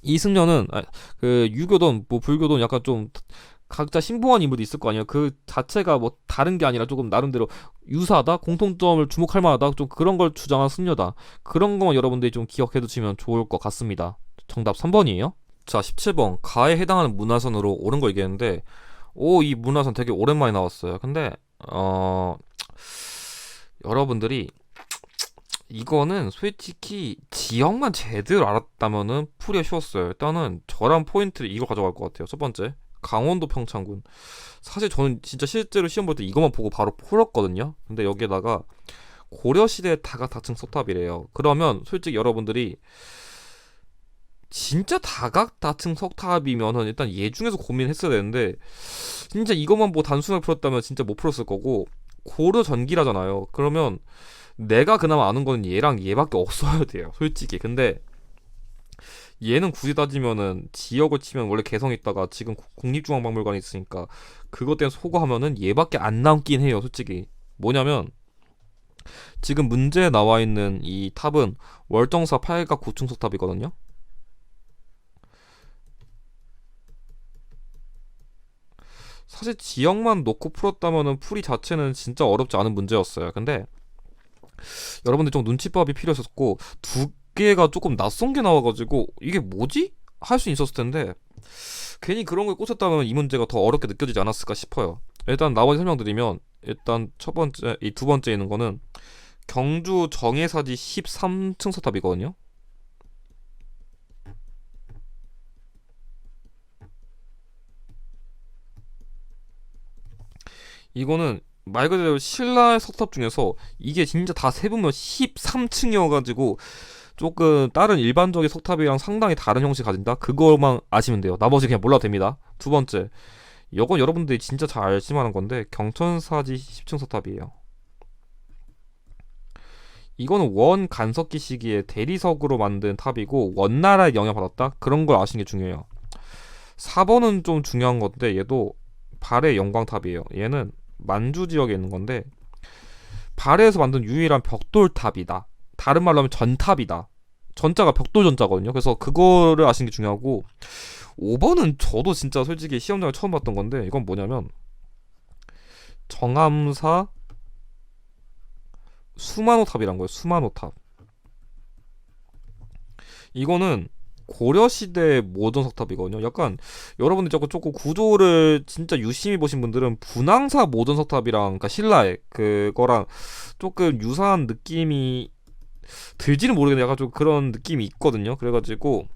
이 승려는 그 유교든 뭐 불교든 약간 좀 각자 신봉한 인물도 있을 거 아니에요. 그 자체가 뭐 다른 게 아니라 조금 나름대로 유사하다, 공통점을 주목할 만하다, 좀 그런 걸 주장한 승려다. 그런 것만 여러분들이 좀 기억해 두시면 좋을 것 같습니다. 정답 3번이에요. 자, 17번 가에 해당하는 문화선으로 옳은 거 얘기했는데, 오, 이 문화선 되게 오랜만에 나왔어요. 근데 여러분들이 이거는 솔직히 지역만 제대로 알았다면은 풀이가 쉬웠어요. 일단은 저랑 포인트를 이거 가져갈 것 같아요. 첫 번째, 강원도 평창군. 사실 저는 진짜 실제로 시험 볼 때 이것만 보고 바로 풀었거든요. 근데 여기에다가 고려시대 다각다층 석탑이래요. 그러면 솔직히 여러분들이 진짜 다각다층 석탑이면은 일단 얘 중에서 고민했어야 되는데, 진짜 이것만 뭐 단순하게 풀었다면 진짜 못 풀었을 거고, 고려 전기라잖아요. 그러면 내가 그나마 아는 거는 얘랑 얘밖에 없어야 돼요, 솔직히. 근데 얘는 굳이 따지면은 지역을 치면 원래 개성 있다가 지금 국립중앙박물관에 있으니까 그것 때문에 소거하면은 얘밖에 안 남긴 해요, 솔직히. 뭐냐면 지금 문제에 나와 있는 이 탑은 월정사 8각 9층 석탑이거든요. 사실 지역만 놓고 풀었다면은 풀이 자체는 진짜 어렵지 않은 문제였어요. 근데 여러분들 좀 눈치밥이 필요했었고, 두 개가 조금 낯선 게 나와가지고 이게 뭐지? 할 수 있었을 텐데 괜히 그런 거에 꽂혔다면 이 문제가 더 어렵게 느껴지지 않았을까 싶어요. 일단 나머지 설명드리면, 일단 첫 번째, 이 두 번째 있는 거는 경주 정예사지 13층 서탑이거든요. 이거는 말 그대로 신라의 석탑 중에서 이게 진짜 다 세보면 13층이어가지고 조금 다른 일반적인 석탑이랑 상당히 다른 형식 가진다? 그거만 아시면 돼요. 나머지 그냥 몰라도 됩니다. 두 번째, 이건 여러분들이 진짜 잘 알지 만한 건데, 경천사지 10층 석탑이에요. 이거는 원 간석기 시기에 대리석으로 만든 탑이고 원나라에 영향받았다? 그런 걸 아시는 게 중요해요. 4번은 좀 중요한 건데, 얘도 발해 영광탑이에요. 얘는 만주 지역에 있는 건데 발해에서 만든 유일한 벽돌탑이다. 다른 말로 하면 전탑이다. 전자가 벽돌 전자거든요. 그래서 그거를 아시는 게 중요하고, 5번은 저도 진짜 솔직히 시험장에 처음 봤던 건데, 이건 뭐냐면 정암사 수만호탑이란 거예요. 수만호탑. 이거는 고려시대 모던 석탑이거든요. 약간 여러분들 조금 구조를 진짜 유심히 보신 분들은 분황사 모던 석탑이랑, 그러니까 신라의 그거랑 조금 유사한 느낌이 들지는 모르겠는데 약간 좀 그런 느낌이 있거든요. 그래가지고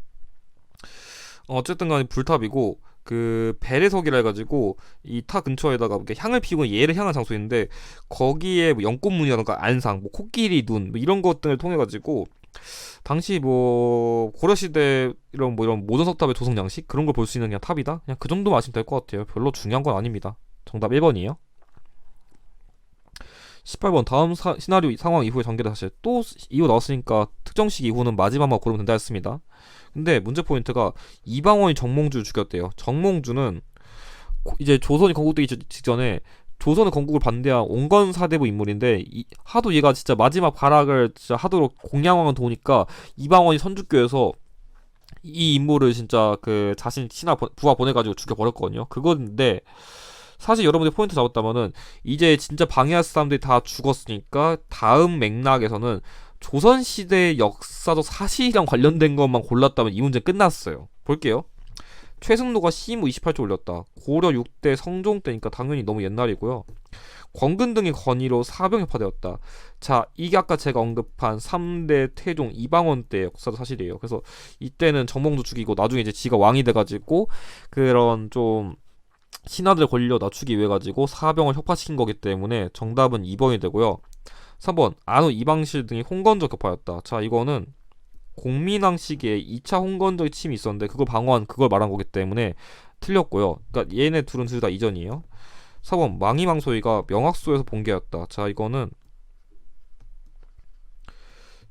어쨌든 간에 불탑이고, 그 배례석이라 해가지고 이 탑 근처에다가 이렇게 향을 피우고 얘를 향한 장소인데, 거기에 뭐 연꽃무늬라던가 안상, 뭐 코끼리 눈, 뭐 이런 것들을 통해 가지고 당시 뭐 고려시대 이런 뭐 이런 모던 석탑의 조성 양식 그런 걸 볼 수 있는 그냥 탑이다. 그냥 그 정도만 아시면 될 것 같아요. 별로 중요한 건 아닙니다. 정답 1번이에요. 18번 다음 시나리오 상황 이후에 전개된 사실. 또 이후 나왔으니까 특정 시기 이후는 마지막만 고르면 된다 했습니다. 근데 문제 포인트가 이방원이 정몽주를 죽였대요. 정몽주는 이제 조선이 건국되기 직전에 조선의 건국을 반대한 온건사대부 인물인데, 하도 얘가 진짜 마지막 발악을 진짜 하도록 공양왕을 도우니까 이방원이 선주교에서 이 인물을 진짜 그 자신 신하 부하 보내가지고 죽여버렸거든요. 그건데 사실 여러분들이 포인트 잡았다면은, 이제 진짜 방해할 사람들이 다 죽었으니까 다음 맥락에서는 조선시대 역사적 사실이랑 관련된 것만 골랐다면 이 문제 끝났어요. 볼게요. 최승로가 시무 28조 올렸다. 고려 6대 성종 때니까 당연히 너무 옛날이고요. 권근 등의 건의로 사병협파되었다. 자, 이게 아까 제가 언급한 3대 태종 이방원 때 역사도 사실이에요. 그래서 이때는 정몽주 죽이고 나중에 이제 지가 왕이 돼가지고 그런 좀 신하들 권리를 낮추기 위해 가지고 사병을 협파시킨 거기 때문에 정답은 2번이 되고요. 3번 안후 이방실 등이 홍건적 격파였다. 자, 이거는 공민왕 시기에 2차 홍건적의 침이 있었는데 그걸 방어한 그걸 말한 거기 때문에 틀렸고요. 그러니까 얘네 둘은 둘 다 이전이에요. 4번 망이망소이가 명학소에서 본계였다. 자, 이거는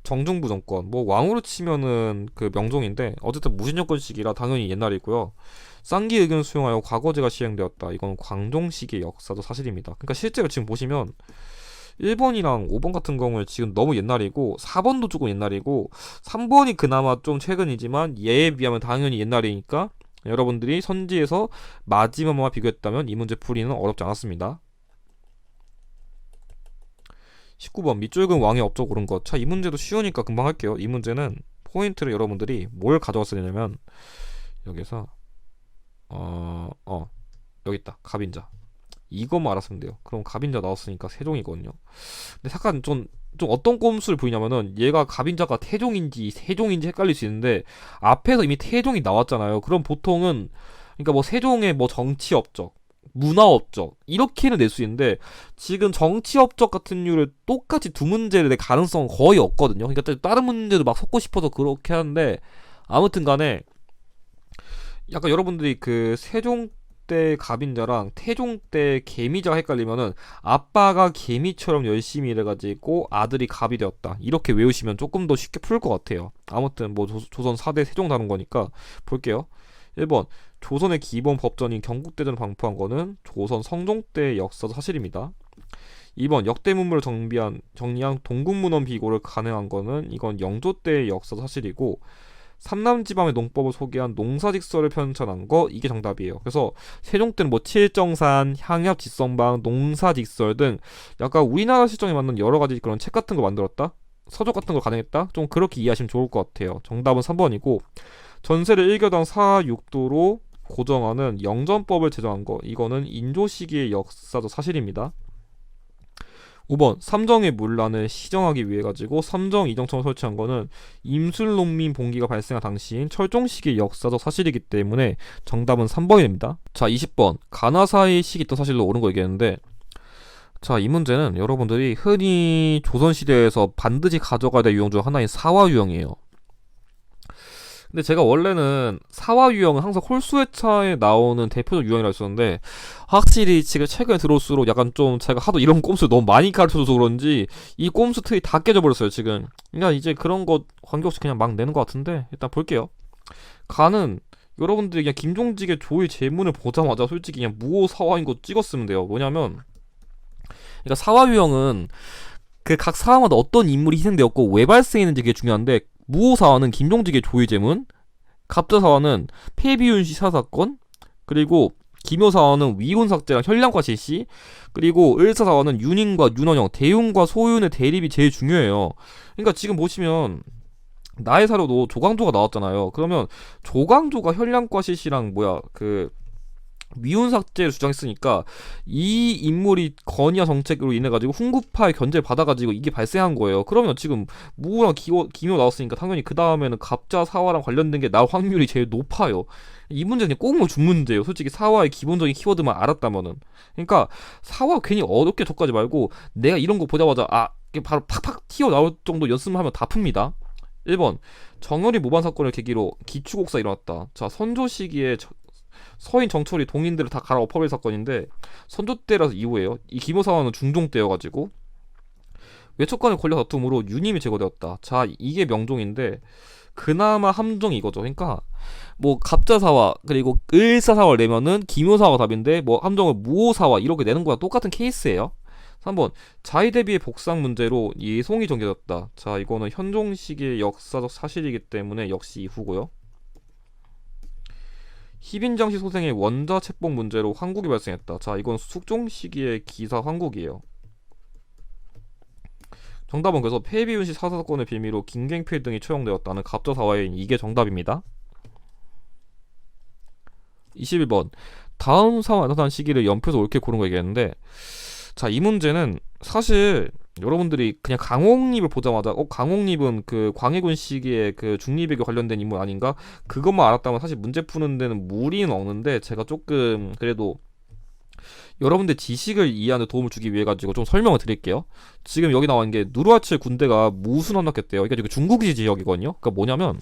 정중부 정권, 뭐 왕으로 치면은 그 명종인데 어쨌든 무신정권 시기라 당연히 옛날이고요. 쌍기 의견을 수용하여 과거제가 시행되었다. 이건 광종 시기의 역사도 사실입니다. 그러니까 실제로 지금 보시면 1번이랑 5번 같은 경우에 지금 너무 옛날이고, 4번도 조금 옛날이고, 3번이 그나마 좀 최근이지만 얘에 비하면 당연히 옛날이니까 여러분들이 선지에서 마지막만 비교했다면 이 문제 풀이는 어렵지 않았습니다. 19번 밑줄근 왕의 업적 고른 것. 자, 이 문제도 쉬우니까 금방 할게요. 이 문제는 포인트를 여러분들이 뭘 가져왔어야 되냐면, 여기서 여기 있다. 갑인자. 이것만 알았으면 돼요. 그럼 갑인자 나왔으니까 세종이거든요. 근데 잠깐 좀 어떤 꼼수를 보이냐면은 얘가 갑인자가 태종인지 세종인지 헷갈릴 수 있는데 앞에서 이미 태종이 나왔잖아요. 그럼 보통은 그러니까 뭐 세종의 뭐 정치 업적, 문화 업적 이렇게는 낼 수 있는데 지금 정치 업적 같은 류를 똑같이 두 문제를 낼 가능성은 거의 없거든요. 그러니까 다른 문제도 막 섞고 싶어서 그렇게 하는데 아무튼 간에 약간 여러분들이 그 세종 때 갑인자랑 태종 때 개미자가 헷갈리면은 아빠가 개미처럼 열심히 일해가지고 아들이 갑이 되었다 이렇게 외우시면 조금 더 쉽게 풀 것 같아요. 아무튼 뭐 조선 4대 세종 다룬 거니까 볼게요. 1번 조선의 기본 법전인 경국대전을 방포한 거는 조선 성종 때의 역사적 사실입니다. 2번 역대 문물을 정리한 동국문헌 비고를 가능한 거는 이건 영조 때의 역사적 사실이고 삼남지방의 농법을 소개한 농사직설을 편찬한 거 이게 정답이에요. 그래서 세종 때는 뭐 칠정산, 향협, 직선방, 농사직설 등 약간 우리나라 시점에 맞는 여러 가지 그런 책 같은 거 만들었다. 서적 같은 걸 가능했다. 좀 그렇게 이해하시면 좋을 것 같아요. 정답은 3번이고 전세를 1교당 4, 6도로 고정하는 영전법을 제정한 거 이거는 인조 시기의 역사적 사실입니다. 5번 삼정의 문란을 시정하기 위해 가지고 삼정 이정청을 설치한 거는 임술농민 봉기가 발생한 당시인 철종 시기의 역사적 사실이기 때문에 정답은 3번이 됩니다. 자 20번 가나사의 시기 있던 사실로 옳은 거 얘기했는데 자 이 문제는 여러분들이 흔히 조선시대에서 반드시 가져가야 될 유형 중 하나인 사화유형이에요. 근데 제가 원래는 사화 유형은 항상 홀수회차에 나오는 대표적 유형이라 했었는데 확실히 지금 최근에 들어올수록 약간 좀 제가 하도 이런 꼼수를 너무 많이 가르쳐줘서 그런지 이 꼼수 틀이 다 깨져버렸어요 지금. 그러니까 이제 그런 거 관계없이 그냥 막 내는 것 같은데 일단 볼게요. 가는 여러분들이 그냥 김종직의 조의 제문을 보자마자 솔직히 그냥 무오사화인 거 찍었으면 돼요. 뭐냐면 그러니까 사화 유형은 그 각 사화마다 어떤 인물이 희생되었고 왜 발생했는지 그게 중요한데 무오사화는 김종직의 조의제문, 갑자사화는 폐비윤씨 사사건, 그리고 기묘사화는 위훈삭제랑 현량과 실시, 그리고 을사사화는 윤인과 윤원영, 대윤과 소윤의 대립이 제일 중요해요. 그러니까 지금 보시면 나의 사료도 조광조가 나왔잖아요. 그러면 조광조가 현량과 실시랑 위훈삭제를 주장했으니까 이 인물이 건의와 정책으로 인해 가지고 훈구파의 견제를 받아가지고 이게 발생한 거예요. 그러면 지금 무랑 기묘 나왔으니까 당연히 그 다음에는 갑자 사화랑 관련된 게 나올 확률이 제일 높아요. 이 문제는 꽁으로 준 문제예요. 솔직히 사화의 기본적인 키워드만 알았다면은. 그러니까 사화 괜히 어렵게 접하지 말고 내가 이런 거 보자마자 이게 바로 팍팍 튀어나올 정도 연습만 하면 다 풉니다. 1번 정열이 모반 사건을 계기로 기축옥사 일어났다. 자 선조 시기에 서인 정철이 동인들을 다 갈아 엎어버릴 사건인데 선조 때라서 이후에요. 이 기묘사화는 중종 때여가지고 외척간의 권력 다툼으로 유님이 제거되었다. 자 이게 명종인데 그나마 함정이 이거죠. 그러니까 뭐 갑자사화 그리고 을사사화를 내면은 기묘사화가 답인데 뭐 함정을 무오사화 이렇게 내는 거랑 똑같은 케이스예요. 3번 자의 대비의 복상 문제로 예송이 정해졌다. 자 이거는 현종 시기의 역사적 사실이기 때문에 역시 이후고요. 희빈장씨 소생의 원자 책봉 문제로 황국이 발생했다. 자 이건 숙종 시기의 기사 황국이에요. 정답은 그래서 폐비윤씨 사사건의 빌미로 김갱필 등이 처형되었다는 갑자사화인 이게 정답입니다. 21번 다음 사화 나타난 시기를 연표에서 옳게 고른 거 얘기했는데 자 이 문제는 사실 여러분들이 그냥 강홍립을 보자마자 강홍립은 그 광해군 시기에 그 중립외교 관련된 인물 아닌가? 그것만 알았다면 사실 문제 푸는 데는 무리는 없는데 제가 조금 그래도 여러분들 지식을 이해하는 데 도움을 주기 위해 가지고 좀 설명을 드릴게요. 지금 여기 나와 있는 게 누르하칠 군대가 무슨 함락했대요. 이게 중국지 지역이거든요. 그러니까 뭐냐면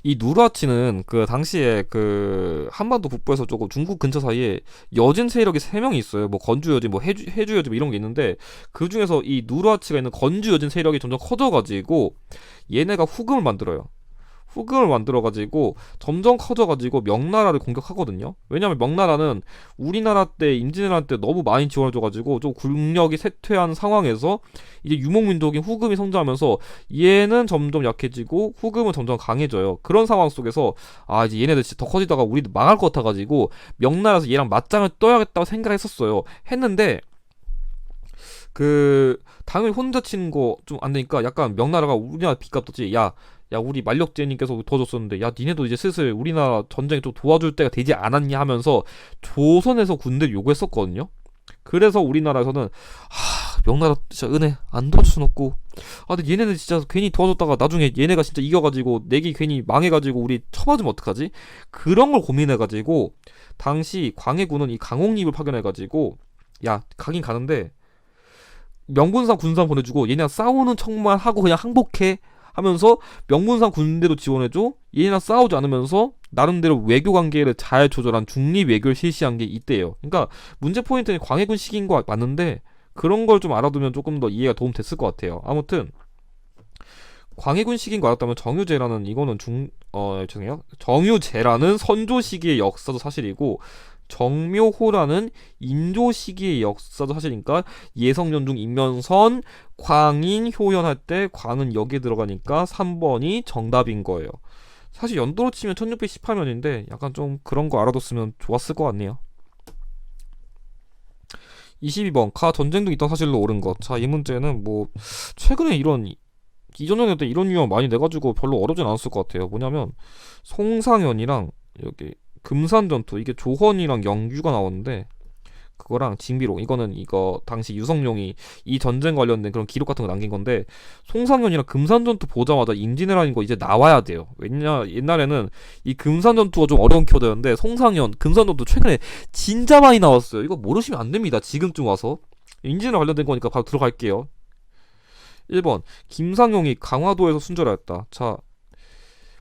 이 누르하치는 그 당시에 그 한반도 북부에서 조금 중국 근처 사이에 여진 세력이 3명이 있어요. 뭐 건주 여진, 뭐 해주 여진 뭐 이런 게 있는데 그 중에서 이 누르하치가 있는 건주 여진 세력이 점점 커져가지고 얘네가 후금을 만들어요. 후금을 만들어가지고 점점 커져가지고 명나라를 공격하거든요. 왜냐면 명나라는 우리나라 때 임진왜란 때 너무 많이 지원해줘가지고 좀 국력이 쇠퇴한 상황에서 이제 유목민족인 후금이 성장하면서 얘는 점점 약해지고 후금은 점점 강해져요. 그런 상황 속에서 이제 얘네들 진짜 더 커지다가 우리도 망할 것 같아가지고 명나라에서 얘랑 맞짱을 떠야겠다고 생각했었어요. 했는데 당연히 혼자 치는 거 좀 안 되니까 약간 명나라가 우리나라 빚값 떴지. 야 야 우리 만력제님께서 도와줬었는데 야 니네도 이제 슬슬 우리나라 전쟁에 좀 도와줄 때가 되지 않았냐 하면서 조선에서 군대를 요구했었거든요. 그래서 우리나라에서는 명나라 진짜 은혜 안 도와줄 순 없고, 근데 얘네는 진짜 괜히 도와줬다가 나중에 얘네가 진짜 이겨가지고 내기 괜히 망해가지고 우리 쳐맞으면 어떡하지? 그런 걸 고민해가지고 당시 광해군은 이 강홍립을 파견해가지고 야 가긴 가는데 명분상 군상 보내주고 얘네랑 싸우는 척만 하고 그냥 항복해 하면서 명분상 군대도 지원해줘. 얘네랑 싸우지 않으면서 나름대로 외교 관계를 잘 조절한 중립 외교를 실시한 게 이때예요. 그러니까 문제 포인트는 광해군 시기인 거 맞는데 그런 걸 좀 알아두면 조금 더 이해가 도움 됐을 것 같아요. 아무튼 광해군 시기인 거 알았다면 정유제라는 이거는 죄송해요. 정유제라는 선조 시기의 역사도 사실이고 정묘호라는 인조 시기의 역사도 사실이니까 예성연중 인면선 광인 효연 할 때 광은 여기에 들어가니까 3번이 정답인 거예요. 사실 연도로 치면 1618년인데 약간 좀 그런 거 알아뒀으면 좋았을 것 같네요. 22번 가 전쟁 등 있던 사실로 옳은 것. 자, 이 문제는 뭐 최근에 이런 이전에 때 이런 유형 많이 내가지고 별로 어렵진 않았을 것 같아요. 뭐냐면 송상현이랑 여기 금산전투, 이게 조헌이랑 영규가 나오는데 그거랑 징비록, 이거는 이거 당시 유성룡이 이 전쟁 관련된 그런 기록 같은 거 남긴 건데 송상현이랑 금산전투 보자마자 임진왜란인 거 이제 나와야 돼요. 왜냐 옛날에는 이 금산전투가 좀 어려운 키워드였는데 송상현, 금산전투 최근에 진짜 많이 나왔어요. 이거 모르시면 안 됩니다. 지금쯤 와서 임진왜란 관련된 거니까 바로 들어갈게요. 1번 김상용이 강화도에서 순절하였다. 자,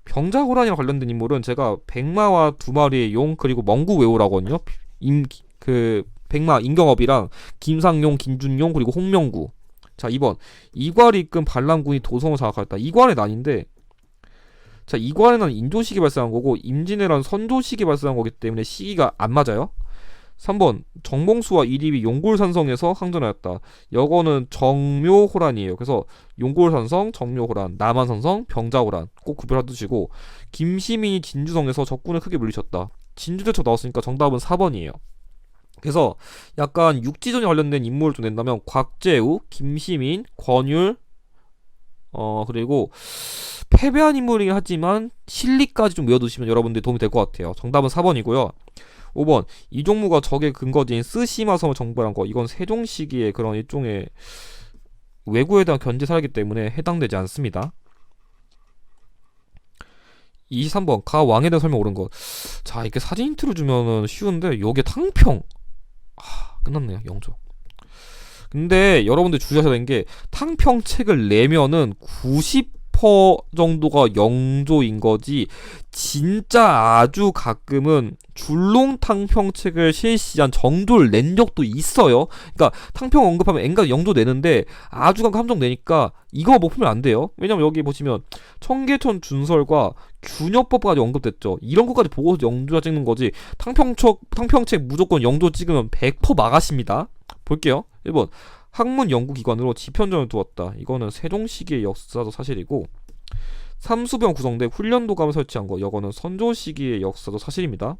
병자호란이랑 관련된 인물은 제가 백마와 두 마리의 용 그리고 멍구 외우라거든요. 백마 임경업이랑 김상용, 김준용 그리고 홍명구. 자, 2번 이괄이 이끈 반란군이 도성을 장악하였다. 이괄의 난인데, 자, 이괄의 인조 시기 발생한 거고 임진왜란 선조 시기 발생한 거기 때문에 시기가 안 맞아요. 3번 정봉수와 이립이 용골산성에서 항전하였다. 여거는 정묘호란이에요. 그래서 용골산성, 정묘호란, 남한산성, 병자호란 꼭 구별해두시고, 김시민이 진주성에서 적군을 크게 물리쳤다. 진주대첩 나왔으니까 정답은 4번이에요. 그래서 약간 육지전에 관련된 인물을 좀 낸다면 곽재우, 김시민, 권율, 그리고 패배한 인물이긴 하지만 실리까지 좀 외워두시면 여러분들이 도움이 될 것 같아요. 정답은 4번이고요. 5번 이종무가 적의 근거지인 쓰시마섬을 정벌한 거, 이건 세종 시기의 그런 일종의 왜구에 대한 견제 사례이기 때문에 해당되지 않습니다. 23번 가 왕에 대한 설명 옳은 것. 자, 이렇게 사진 힌트를 주면은 쉬운데 요게 탕평. 끝났네요. 영조. 근데 여러분들 주의하셔야 되는 게 탕평책을 내면은 90% 정도가 영조인 거지, 진짜 아주 가끔은 줄롱탕평책을 실시한 정조를 낸 적도 있어요. 그러니까 탕평 언급하면 엔가 영조 내는데 아주 가끔 함정 내니까 이거 못 풀면 안 돼요. 왜냐면 여기 보시면 청계천 준설과 균여법까지 언급됐죠. 이런 것까지 보고서 영조가 찍는 거지, 탕평책 무조건 영조 찍으면 100% 마가십니다. 볼게요. 1번 학문 연구기관으로 지편전을 두었다. 이거는 세종 시기의 역사도 사실이고, 삼수병 구성대 훈련도감을 설치한 거, 이거는 선조 시기의 역사도 사실입니다.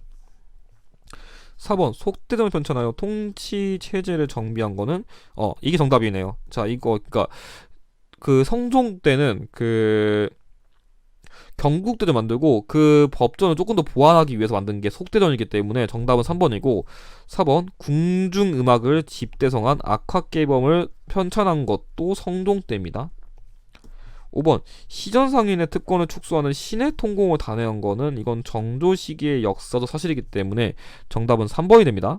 4번 속대전을 편찬하여 통치 체제를 정비한 거는 이게 정답이네요. 자, 이거 그러니까 그 성종 때는 그 경국대전 만들고 그 법전을 조금 더 보완하기 위해서 만든 게 속대전이기 때문에 정답은 3번이고, 4번 궁중음악을 집대성한 악화개범을 편찬한 것도 성종 때입니다. 5번 시전상인의 특권을 축소하는 신의 통공을 단회한 거는, 이건 정조 시기의 역사도 사실이기 때문에 정답은 3번이 됩니다.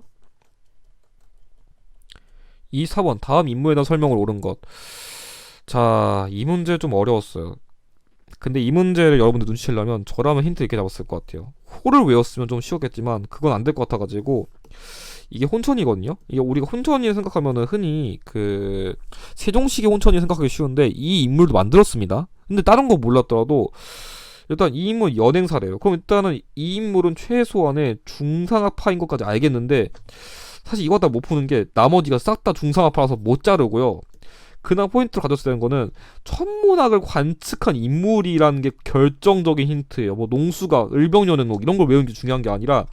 4번 다음 인물에 대한 설명을 옳은 것. 자, 이 문제 좀 어려웠어요. 근데 이 문제를 여러분들 눈치채려면 저라면 힌트 있게 잡았을 것 같아요. 호를 외웠으면 좀 쉬웠겠지만 그건 안 될 것 같아가지고, 이게 혼천이거든요. 이게 우리가 혼천이 생각하면은 흔히 그 세종시기 혼천이 생각하기 쉬운데 이 인물도 만들었습니다. 근데 다른 거 몰랐더라도 일단 이 인물 연행사래요. 그럼 일단은 이 인물은 최소한의 중상하파인 것까지 알겠는데, 사실 이거 다 못 푸는 게 나머지가 싹 다 중상하파라서 못 자르고요. 그냥 포인트로 가졌어야 되는 거는 천문학을 관측한 인물이라는 게 결정적인 힌트예요. 뭐 농수가, 을병연행록 이런 걸 외우는 게 중요한 게 아니라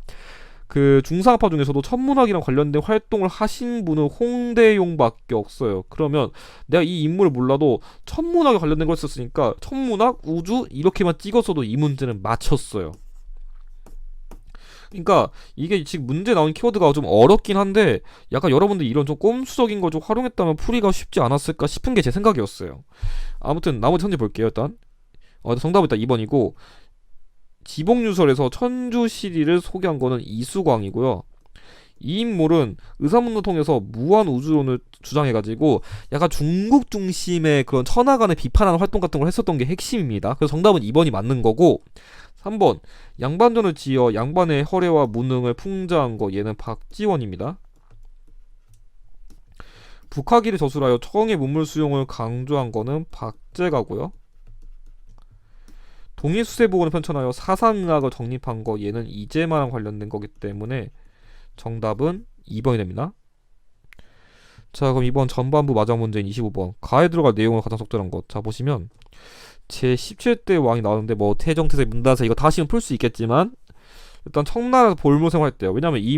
그 중상파 중에서도 천문학이랑 관련된 활동을 하신 분은 홍대용밖에 없어요. 그러면 내가 이 인물을 몰라도 천문학에 관련된 걸 썼으니까 천문학, 우주 이렇게만 찍었어도 이 문제는 맞췄어요. 그러니까 이게 지금 문제 나온 키워드가 좀 어렵긴 한데 약간 여러분들 이런 좀 꼼수적인 걸 좀 활용했다면 풀이가 쉽지 않았을까 싶은 게 제 생각이었어요. 아무튼 나머지 현재 볼게요. 일단 정답은 일단 2번이고, 지복유설에서 천주시리를 소개한 거는 이수광이고요. 이 인물은 의사문을 통해서 무한 우주론을 주장해가지고 약간 중국 중심의 그런 천하간을 비판하는 활동 같은 걸 했었던 게 핵심입니다. 그래서 정답은 2번이 맞는 거고, 3번 양반전을 지어 양반의 허례와 무능을 풍자한 거, 얘는 박지원입니다. 북하기를 저술하여 청의 문물 수용을 강조한 거는 박재가고요. 동일수세보건을 편찬하여 사상의학을 정립한 거, 얘는 이재마랑 관련된 거기 때문에 정답은 2번이 됩니다. 자, 그럼 이번 전반부 마지막 문제인 25번 가에 들어갈 내용을 가장 적절한 것. 자, 보시면 제 17대 왕이 나오는데 뭐 태정태세 문단세 이거 다시는 풀 수 있겠지만 일단 청나라 볼모 생활했대요. 왜냐면 이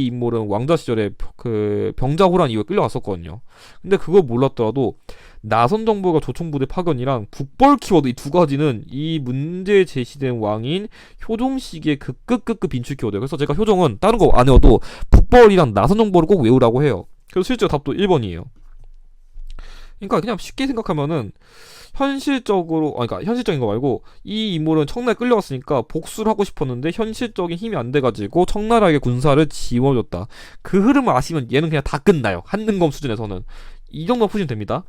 인물은 왕자 시절에 그 병자호란 이후에 끌려갔었거든요. 근데 그거 몰랐더라도 나선 정부가 조총부대 파견이랑 북벌 키워드 이 두 가지는 이 문제에 제시된 왕인 효종 시기의 극극극극 빈출 키워드예요. 그래서 제가 효종은 다른 거 안 외워도 북벌이랑 나선 정부를 꼭 외우라고 해요. 그래서 실제로 답도 1번이에요. 그러니까 그냥 쉽게 생각하면은 그러니까 현실적인 거 말고 이 인물은 청나라에 끌려갔으니까 복수를 하고 싶었는데 현실적인 힘이 안 돼가지고 청나라에게 군사를 지원해줬다. 그 흐름을 아시면 얘는 그냥 다 끝나요. 한능검 수준에서는. 이 정도만 푸시면 됩니다.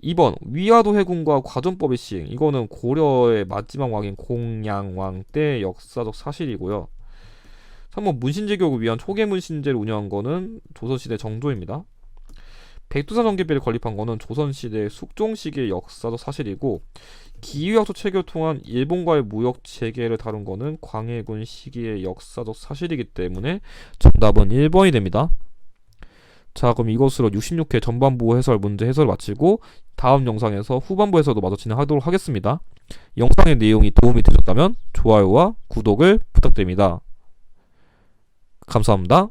2번 위화도 해군과 과전법의 시행. 이거는 고려의 마지막 왕인 공양왕 때 역사적 사실이고요. 3번 문신제교육을 위한 초계 문신제를 운영한 거는 조선시대 정조입니다. 백두산 전개비를 건립한 거는 조선시대 숙종시기의 역사적 사실이고, 기후약속 체결을 통한 일본과의 무역 재개를 다룬 거는 광해군 시기의 역사적 사실이기 때문에 정답은 1번이 됩니다. 자, 그럼 이것으로 66회 전반부 해설 문제 해설을 마치고 다음 영상에서 후반부 해설도 마저 진행하도록 하겠습니다. 영상의 내용이 도움이 되셨다면 좋아요와 구독을 부탁드립니다. 감사합니다.